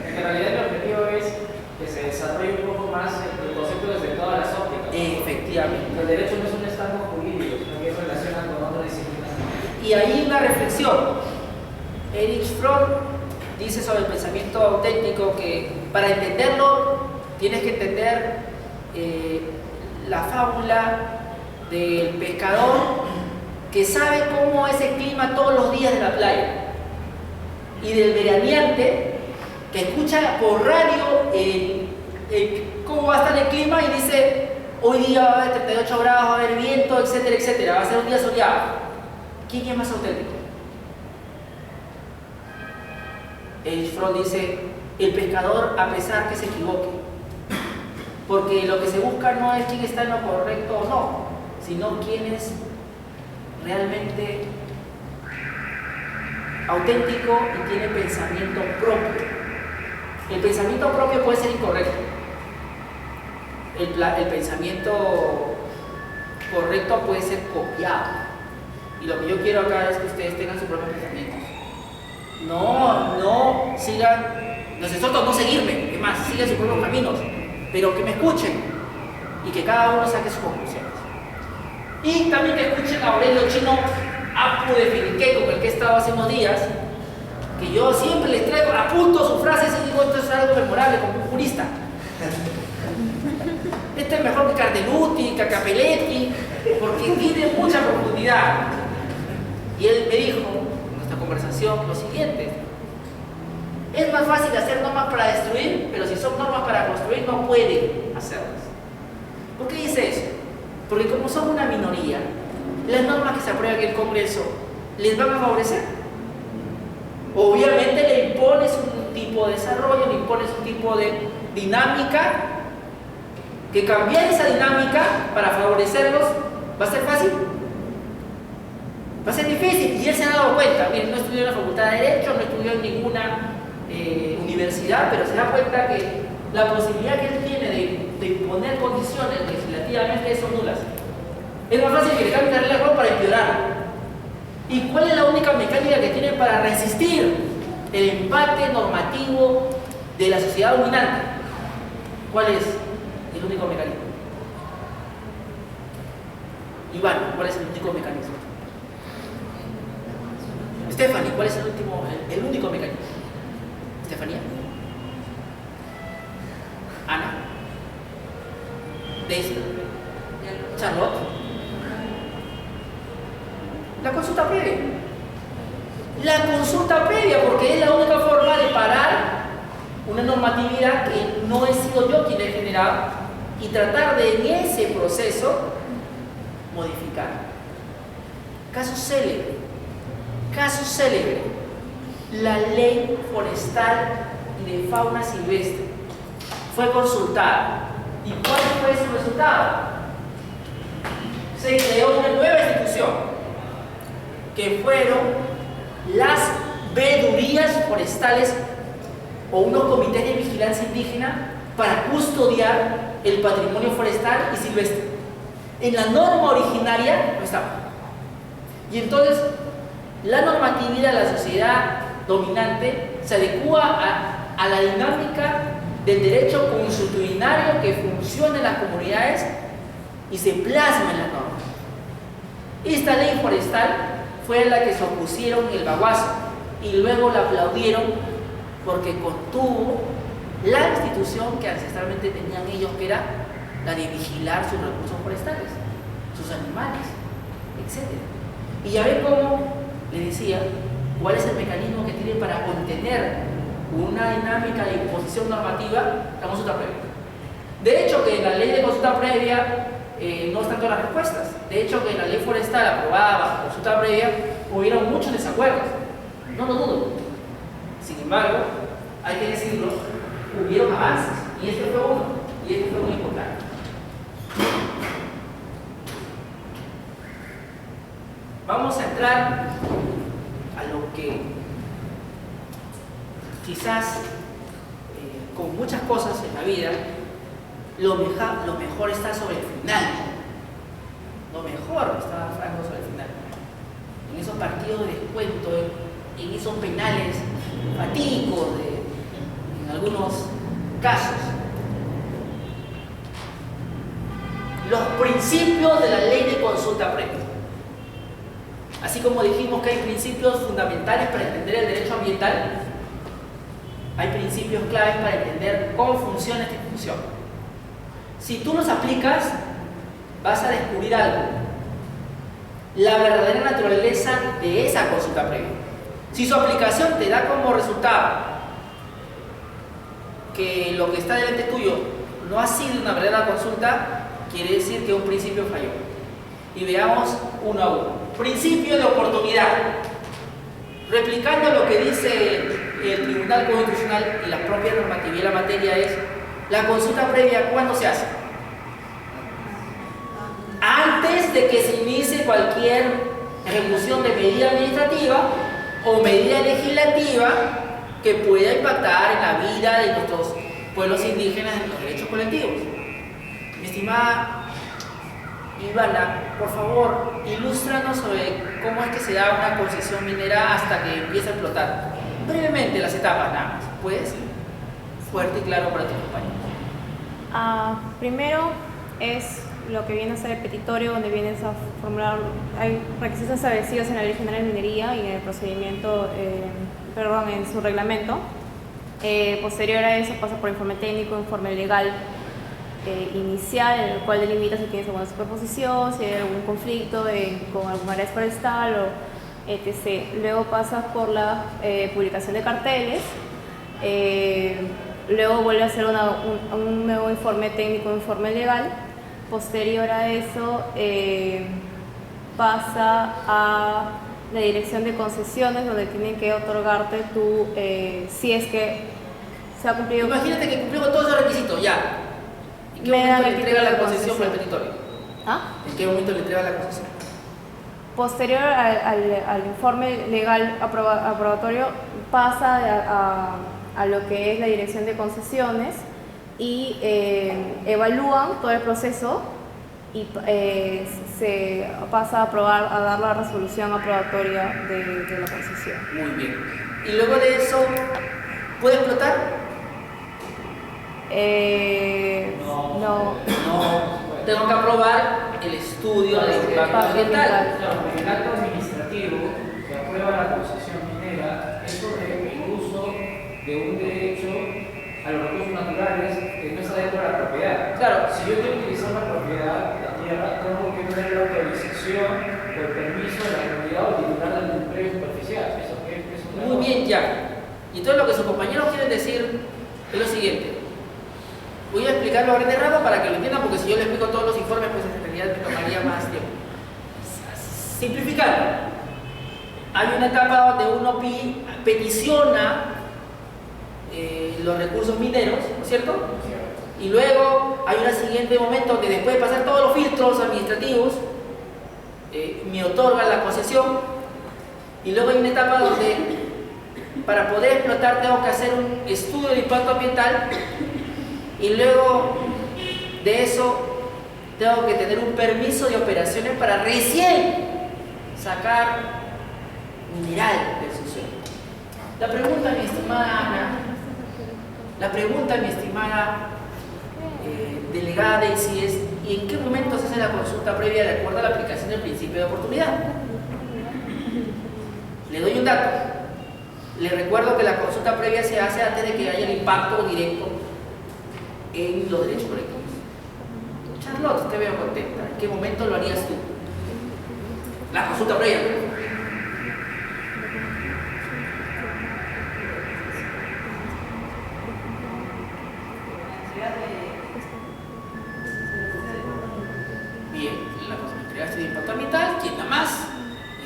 En realidad el objetivo es que se desarrolle un poco más el concepto desde todas las ópticas. Efectivamente. El derecho no es un estampo jurídico, sino que relaciona con otras disciplinas. Y ahí una reflexión. Erich Fromm dice sobre el pensamiento auténtico que para entenderlo tienes que entender la fábula del pescador que sabe cómo es el clima todos los días de la playa, y del veraneante que escucha por radio cómo va a estar el clima y dice: hoy día va a haber 38 grados, va a haber viento, etcétera, etcétera, va a ser un día soleado. ¿Quién es más auténtico? Erich Fromm dice: el pescador, a pesar que se equivoque, porque lo que se busca no es quién está en lo correcto o no, sino quién es realmente auténtico y tiene pensamiento propio. El pensamiento propio puede ser incorrecto. El pensamiento correcto puede ser copiado. Y lo que yo quiero acá es que ustedes tengan sus propios pensamientos. No sigan, los exhorto a no seguirme, es más, sigan sus propios caminos, pero que me escuchen y que cada uno saque sus conclusiones. Y también que escuchen a Aurelio Chino Apu de Filiqué, con el que he estado hace unos días, que yo siempre les traigo, apunto sus frases y digo: esto es algo memorable como un jurista. Este es mejor que Cardenuti, que Capelletti, porque tiene mucha profundidad. Y él me dijo en nuestra conversación lo siguiente: es más fácil hacer normas para destruir, pero si son normas para construir no pueden hacerlas. ¿Por qué dice eso? Porque como son una minoría, las normas que se aprueban en el Congreso les van a favorecer. Obviamente le impones un tipo de desarrollo, le impones un tipo de dinámica, que cambiar esa dinámica para favorecerlos va a ser fácil, va a ser difícil. Y él se ha dado cuenta. Miren, no estudió en la Facultad de Derecho, no estudió en ninguna universidad, pero se da cuenta que la posibilidad que él tiene de imponer condiciones legislativamente son nulas. Es más fácil que le cambien la regla para empeorarlo. ¿Y cuál es la única mecánica que tiene para resistir el empate normativo de la sociedad dominante? ¿Cuál es el único mecanismo? Iván, ¿cuál es el único mecanismo? Stephanie, ¿cuál es el único mecanismo? ¿Estefanía? ¿Ana? ¿Daisy? ¿Charlotte? La consulta previa. La consulta previa, porque es la única forma de parar una normatividad que no he sido yo quien he generado y tratar de en ese proceso modificar. Caso célebre, la ley forestal y de fauna silvestre fue consultada. ¿Y cuál fue su resultado? Se creó una nueva institución, que fueron las veedurías forestales o unos comités de vigilancia indígena para custodiar el patrimonio forestal y silvestre. En la norma originaria no estaba. Y entonces la normatividad de la sociedad dominante se adecua a la dinámica del derecho consuetudinario que funciona en las comunidades y se plasma en las normas. Esta ley forestal fue a la que se opusieron el baguazo y luego la aplaudieron porque contuvo la institución que ancestralmente tenían ellos, que era la de vigilar sus recursos forestales, sus animales, etc. Y ya ven cómo, le decía, cuál es el mecanismo que tiene para contener una dinámica de imposición normativa, la consulta previa. De hecho, que en la ley de consulta previa no están todas las respuestas. De hecho, que en la ley forestal aprobada bajo consulta previa hubieron muchos desacuerdos. No lo dudo. Sin embargo, hay que decirlo, hubieron avances. Y este fue uno. Y este fue muy importante. Vamos a entrar a lo que quizás con muchas cosas en la vida lo mejor está sobre el final. Lo mejor está Franco sobre el final. En esos partidos de descuento, en esos penales fatídicos en algunos casos. Los principios de la ley de consulta previa. Así como dijimos que hay principios fundamentales para entender el derecho ambiental, hay principios claves para entender cómo funciona esta institución. Si tú los aplicas, vas a descubrir algo: la verdadera naturaleza de esa consulta previa. Si su aplicación te da como resultado que lo que está delante tuyo no ha sido una verdadera consulta, quiere decir que un principio falló. Y veamos uno a uno. Principio de oportunidad. Replicando lo que dice el Tribunal Constitucional y la propia normatividad de la materia, es la consulta previa, ¿cuándo se hace? Antes de que se inicie cualquier ejecución de medida administrativa o medida legislativa que pueda impactar en la vida de nuestros pueblos indígenas en los derechos colectivos. Mi estimada Ivana, por favor, ilústranos sobre cómo es que se da una concesión minera hasta que empieza a explotar. Brevemente las etapas nada más, ¿puedes? Fuerte y claro para tu compañero. Primero es lo que viene a ser el petitorio, donde vienes a formular, hay requisitos establecidos en la Ley General de Minería y en el procedimiento, en su reglamento. Posterior a eso pasa por informe técnico, informe legal inicial, en el cual delimita si tienes alguna superposición, si hay algún conflicto con alguna área forestal o etc. Luego pasas por la publicación de carteles, luego vuelve a hacer un nuevo informe técnico, un informe legal. Posterior a eso pasa a la dirección de concesiones, donde tienen que otorgarte tu, si es que se ha cumplido. Imagínate que cumplimos todos esos requisitos, ya. ¿En qué momento le entrega la concesión por el territorio? ¿Ah? ¿En qué momento le entrega la concesión? Posterior al informe legal aprobatorio pasa a lo que es la dirección de concesiones y evalúan todo el proceso y se pasa a aprobar, a dar la resolución aprobatoria de la concesión. Muy bien. ¿Y luego de eso puede explotar? No. Tengo que aprobar el estudio de impacto ambiental. Claro, en el acto administrativo que aprueba la concesión minera es sobre el uso de un derecho a los recursos naturales que no está dentro de la propiedad. Claro. Si yo quiero utilizar la propiedad, la tierra, tengo que tener la autorización o el permiso de la comunidad o titular del predio superficial. Eso es una Muy cosa. bien, ya. Y entonces lo que sus compañeros quieren decir es lo siguiente. Voy a explicarlo a grandes rasgos para que lo entiendan, porque si yo le explico todos los informes, pues en realidad me tomaría más tiempo. Simplificando, hay una etapa donde uno peticiona los recursos mineros, ¿no es cierto? Y luego hay un siguiente momento donde después de pasar todos los filtros administrativos, me otorgan la concesión. Y luego hay una etapa donde para poder explotar tengo que hacer un estudio de impacto ambiental. Y luego de eso tengo que tener un permiso de operaciones para recién sacar mineral del subsuelo. La pregunta, mi estimada Ana, delegada Daisy, es: ¿y en qué momento se hace la consulta previa de acuerdo a la aplicación del principio de oportunidad? Le doy un dato. Le recuerdo que la consulta previa se hace antes de que haya el impacto directo en los derechos colectivos. Charlotte, te veo contenta. ¿En qué momento lo harías tú? La consulta previa.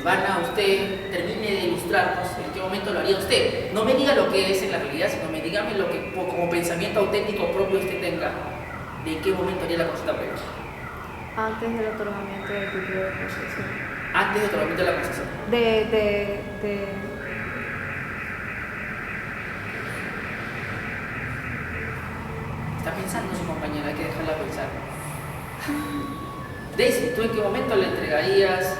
Ivana, usted termine de ilustrarnos en qué momento lo haría usted. No me diga lo que es en la realidad, sino me dígame lo que como pensamiento auténtico propio usted tenga de en qué momento haría la consulta previa. Antes del otorgamiento del título de posesión. Antes del otorgamiento de la concesión. Está pensando su compañera, hay que dejarla pensar. Daisy, ¿tú en qué momento le entregarías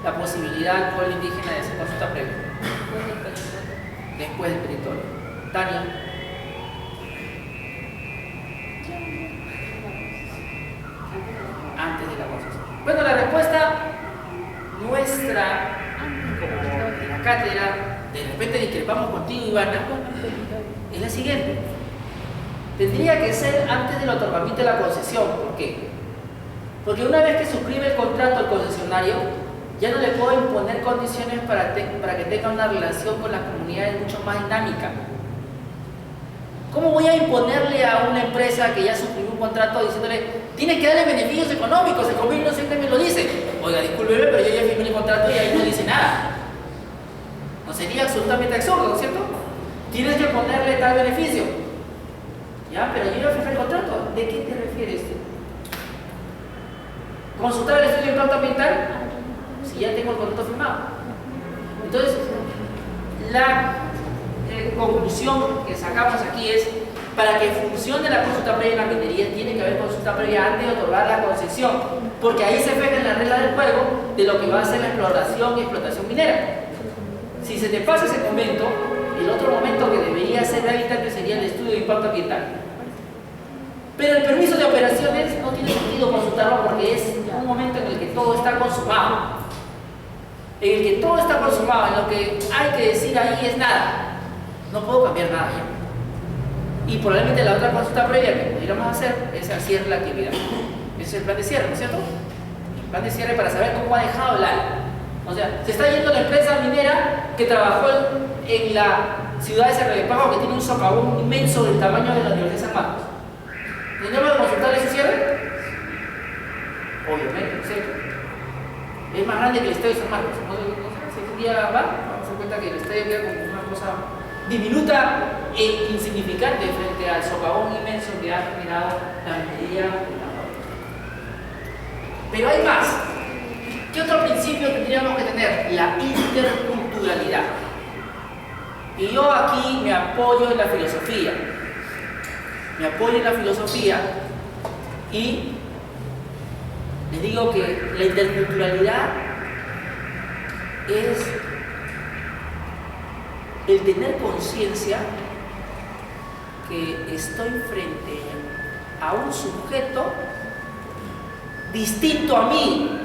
la posibilidad al pueblo indígena de hacer consulta previa? Después del peritorio. Tania. Antes de la concesión. Bueno, la respuesta nuestra, como en la cátedra, de repente discrepamos contigo, Ivana, es la siguiente. Tendría que ser antes del otorgamiento de la concesión. ¿Por qué? Porque una vez que suscribe el contrato el concesionario, ya no le puedo imponer condiciones para que tenga una relación con las comunidades mucho más dinámica. ¿Cómo voy a imponerle a una empresa que ya suscribió un contrato diciéndole tiene que darle beneficios económicos? El convenio siempre me lo dice. Oiga, discúlpeme, pero yo ya firmé el contrato y ahí no dice nada. No sería absolutamente absurdo, ¿no es cierto? Tienes que ponerle tal beneficio. Ya, pero yo ya firmé el contrato. ¿De qué te refieres tú? ¿Consultar el estudio de impacto ambiental? Si ya tengo el contrato firmado. Entonces, la conclusión que sacamos aquí es: para que funcione la consulta previa en la minería, tiene que haber consulta previa antes de otorgar la concesión, porque ahí se fijan las reglas del juego de lo que va a ser la exploración y explotación minera. Si se te pasa ese momento, el otro momento que debería ser habilitante sería el estudio de impacto ambiental. Pero el permiso de operaciones no tiene sentido consultarlo porque es un momento en el que todo está consumado. En el que todo está consumado, en lo que hay que decir ahí es nada. No puedo cambiar nada ya. Y probablemente la otra consulta previa que pudiéramos hacer es al cierre de la actividad. Ese es el plan de cierre, ¿no es cierto? El plan de cierre para saber cómo ha dejado el área. O sea, se está yendo la empresa minera que trabajó en la ciudad de Cerro de Pago, que tiene un socavón inmenso del tamaño de la Universidad de San Marcos. ¿Tenemos que consultar ese cierre? Obviamente, ¿no es cierto? Es más grande que el estadio de San Marcos. ¿No? Si un día va, vamos a dar cuenta que el estadio queda como una cosa diminuta e insignificante frente al socavón inmenso que ha generado la minería. Pero hay más. ¿Qué otro principio tendríamos que tener? La interculturalidad. Y yo aquí me apoyo en la filosofía. Me apoyo en la filosofía y les digo que la interculturalidad es el tener conciencia que estoy frente a un sujeto distinto a mí,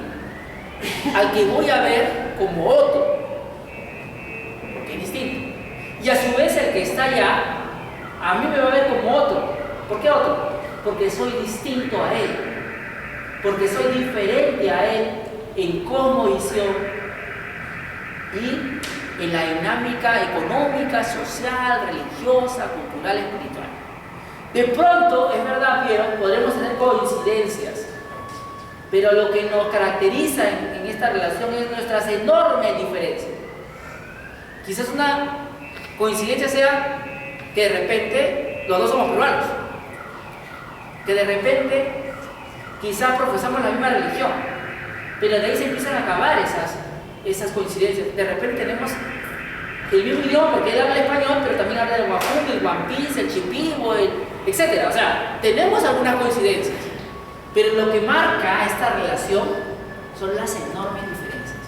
al que voy a ver como otro, porque es distinto. Y a su vez el que está allá, a mí me va a ver como otro. ¿Por qué otro? Porque soy distinto a él, porque soy diferente a él en cosmovisión y en la dinámica económica, social, religiosa, cultural, espiritual. De pronto, es verdad, Piero, podremos tener coincidencias, pero lo que nos caracteriza en esta relación es nuestras enormes diferencias. Quizás una coincidencia sea que de repente los dos somos peruanos, que de repente quizás profesamos la misma religión, pero de ahí se empiezan a acabar esas coincidencias. De repente tenemos el mismo idioma porque él habla español, pero también habla el guapungo, el guampís, el chipibo, etc. O sea, tenemos algunas coincidencias, pero lo que marca esta relación son las enormes diferencias.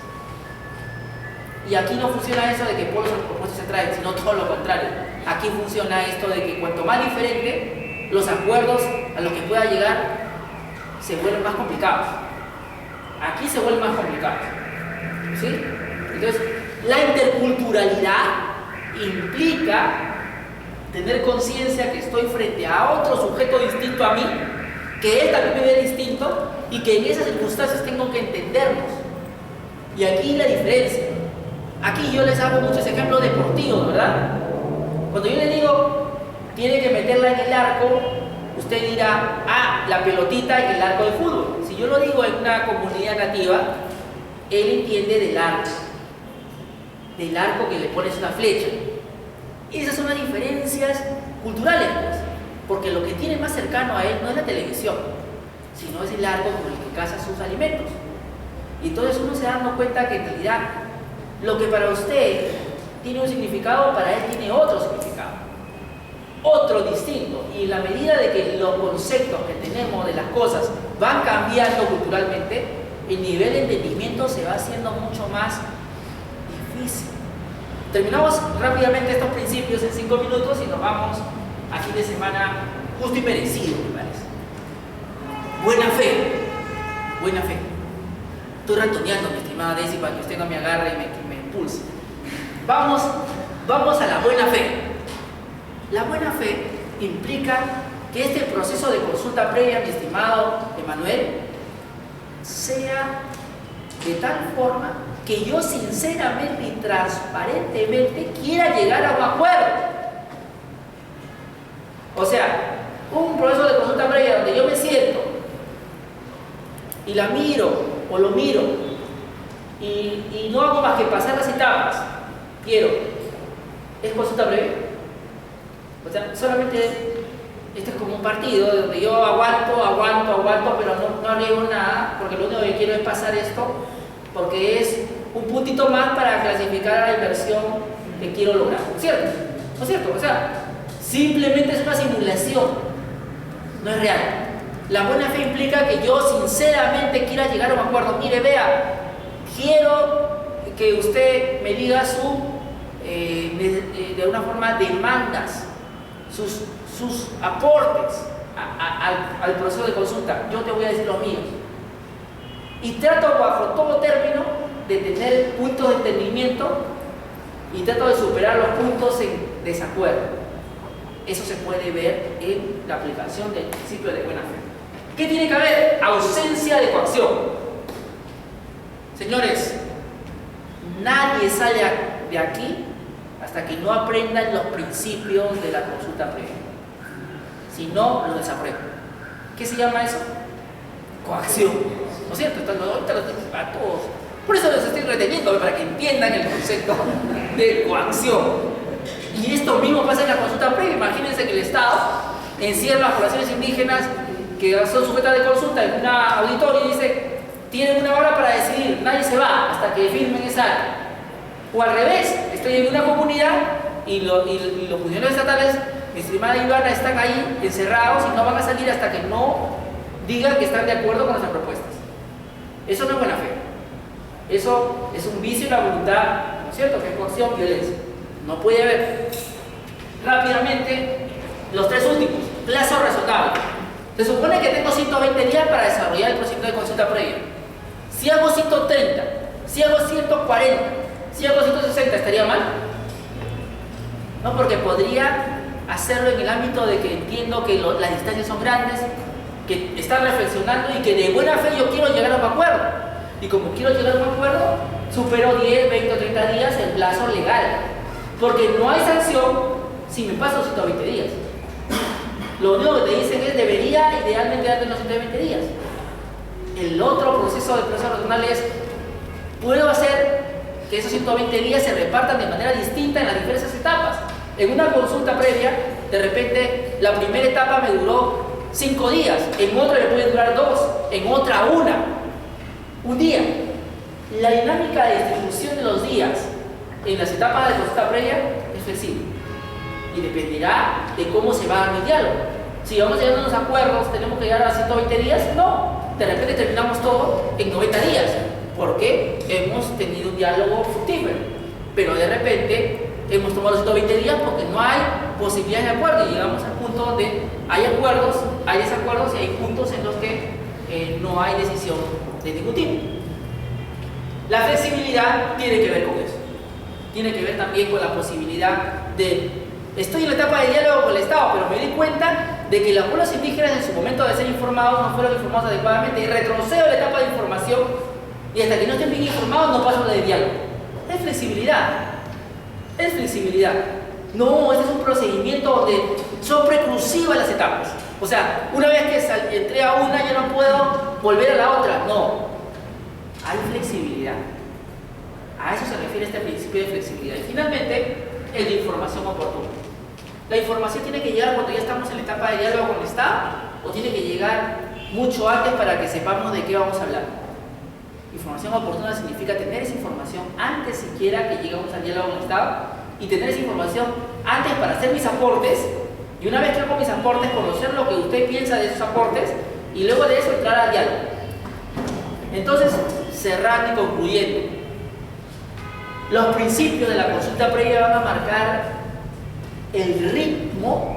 Y aquí no funciona eso de que polos opuestos se atraen, sino todo lo contrario. Aquí funciona esto de que cuanto más diferente, los acuerdos a los que pueda llegar se vuelven más complicados. Aquí se vuelven más complicados. ¿Sí? Entonces, la interculturalidad implica tener conciencia que estoy frente a otro sujeto distinto a mí, que él también me ve distinto y que en esas circunstancias tengo que entendernos. Y aquí la diferencia. Aquí yo les hago muchos ejemplos deportivos, ¿verdad? Cuando yo le digo, tiene que meterla en el arco, usted dirá, ah, la pelotita en el arco de fútbol. Si yo lo digo en una comunidad nativa, él entiende del arco. del arco que le pones una flecha. Esas son las diferencias culturales, pues, porque lo que tiene más cercano a él no es la televisión, sino es el arco con el que caza sus alimentos. Y entonces uno se da dando cuenta que en realidad lo que para usted tiene un significado, para él tiene otro significado, otro distinto. Y en la medida de que los conceptos que tenemos de las cosas van cambiando culturalmente, el nivel de entendimiento se va haciendo mucho más difícil. Terminamos rápidamente estos principios en 5 minutos y nos vamos a fin de semana justo y merecido, me parece. Buena fe. Buena fe. Estoy ratoneando, mi estimada Daisy, para que usted no me agarre y me impulse. Vamos a la buena fe. La buena fe implica que este proceso de consulta previa, mi estimado Emanuel, sea de tal forma que yo sinceramente y transparentemente quiera llegar a un acuerdo. O sea, un proceso de consulta previa donde yo me siento y la miro o lo miro y no hago más que pasar las etapas. Quiero. ¿Es consulta previa? O sea, solamente esto es como un partido donde yo aguanto, pero no arriesgo nada, porque lo único que quiero es pasar esto, porque es un puntito más para clasificar a la inversión que quiero lograr. ¿Cierto? ¿No es cierto? O sea, simplemente es una simulación, no es real. La buena fe implica que yo sinceramente quiera llegar a un acuerdo. Mire, vea, quiero que usted me diga de alguna forma, demandas, sus aportes al proceso de consulta. Yo te voy a decir los míos. Y trato bajo todo término de tener puntos de entendimiento y trato de superar los puntos en desacuerdo. Eso se puede ver en la aplicación del principio de buena fe. ¿Qué tiene que haber? Ausencia de coacción. Señores, nadie sale de aquí hasta que no aprendan los principios de la consulta previa. Si no, lo desaprueban. ¿Qué se llama eso? Coacción. ¿No es cierto? Ahorita lo tengo para todos. Por eso los estoy reteniendo, para que entiendan el concepto de coacción. Y esto mismo pasa en la consulta previa. Imagínense que el Estado encierra a las poblaciones indígenas que son sujetas de consulta en un auditorio y dice: tienen 1 hora para decidir, nadie se va hasta que firmen esa área. O al revés, estoy en una comunidad y los funcionarios estatales, mi estimada Ivana, están ahí encerrados y no van a salir hasta que no digan que están de acuerdo con nuestras propuestas. Eso no es buena fe. Eso es un vicio en la voluntad, ¿no es cierto? Que es coacción, violencia. No puede haber. Rápidamente, los 3 últimos. Plazo razonable. Se supone que tengo 120 días para desarrollar el procedimiento de consulta previa. Si hago 130, si hago 140, si hago 160, ¿estaría mal? No, porque podría hacerlo en el ámbito de que entiendo que las distancias son grandes, que están reflexionando y que de buena fe yo quiero llegar a un acuerdo. Y como quiero llegar a un acuerdo, supero 10, 20 o 30 días el plazo legal. Porque no hay sanción si me paso 120 días. Lo único que te dicen es: debería idealmente darte los 120 días. El otro proceso de proceso razonal es: puedo hacer que esos 120 días se repartan de manera distinta en las diversas etapas. En una consulta previa, de repente, la primera etapa me duró 5 días, en otra le puede durar 2, en otra 1 día. La dinámica de distribución de los días en las etapas de consulta previa es flexible y dependerá de cómo se va dando el diálogo. Si vamos llegando a unos acuerdos, tenemos que llegar a 120 días, no, de repente terminamos todo en 90 días, porque hemos tenido un diálogo fructífero, pero de repente hemos tomado los 120 días porque no hay posibilidades de acuerdo y llegamos al punto donde hay acuerdos, hay desacuerdos y hay puntos en los que no hay decisión de ningún tipo. La flexibilidad tiene que ver con eso. Tiene que ver también con la posibilidad de: estoy en la etapa de diálogo con el Estado, pero me di cuenta de que los pueblos indígenas en su momento de ser informados no fueron informados adecuadamente y retrocedo la etapa de información y hasta que no estén bien informados no paso a la de diálogo. Es flexibilidad. Es flexibilidad. No, este es un procedimiento donde son preclusivas las etapas. O sea, una vez que entré a una ya no puedo volver a la otra. No. Hay flexibilidad. A eso se refiere este principio principio de flexibilidad. Y finalmente, el de información oportuna. La información tiene que llegar cuando ya estamos en la etapa de diálogo con el Estado o tiene que llegar mucho antes para que sepamos de qué vamos a hablar. Información oportuna significa tener esa información antes siquiera que lleguemos al diálogo con el Estado y tener esa información antes para hacer mis aportes y una vez que hago mis aportes conocer lo que usted piensa de esos aportes y luego de eso entrar al diálogo. Entonces, cerrando y concluyendo, los principios de la consulta previa van a marcar el ritmo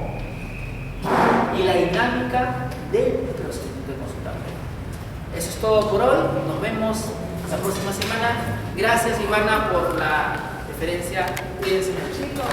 y la dinámica del procedimiento de consulta previa. Eso es todo por hoy. Nos vemos la próxima semana. Gracias, Ivana, por la referencia. Cuídense mucho.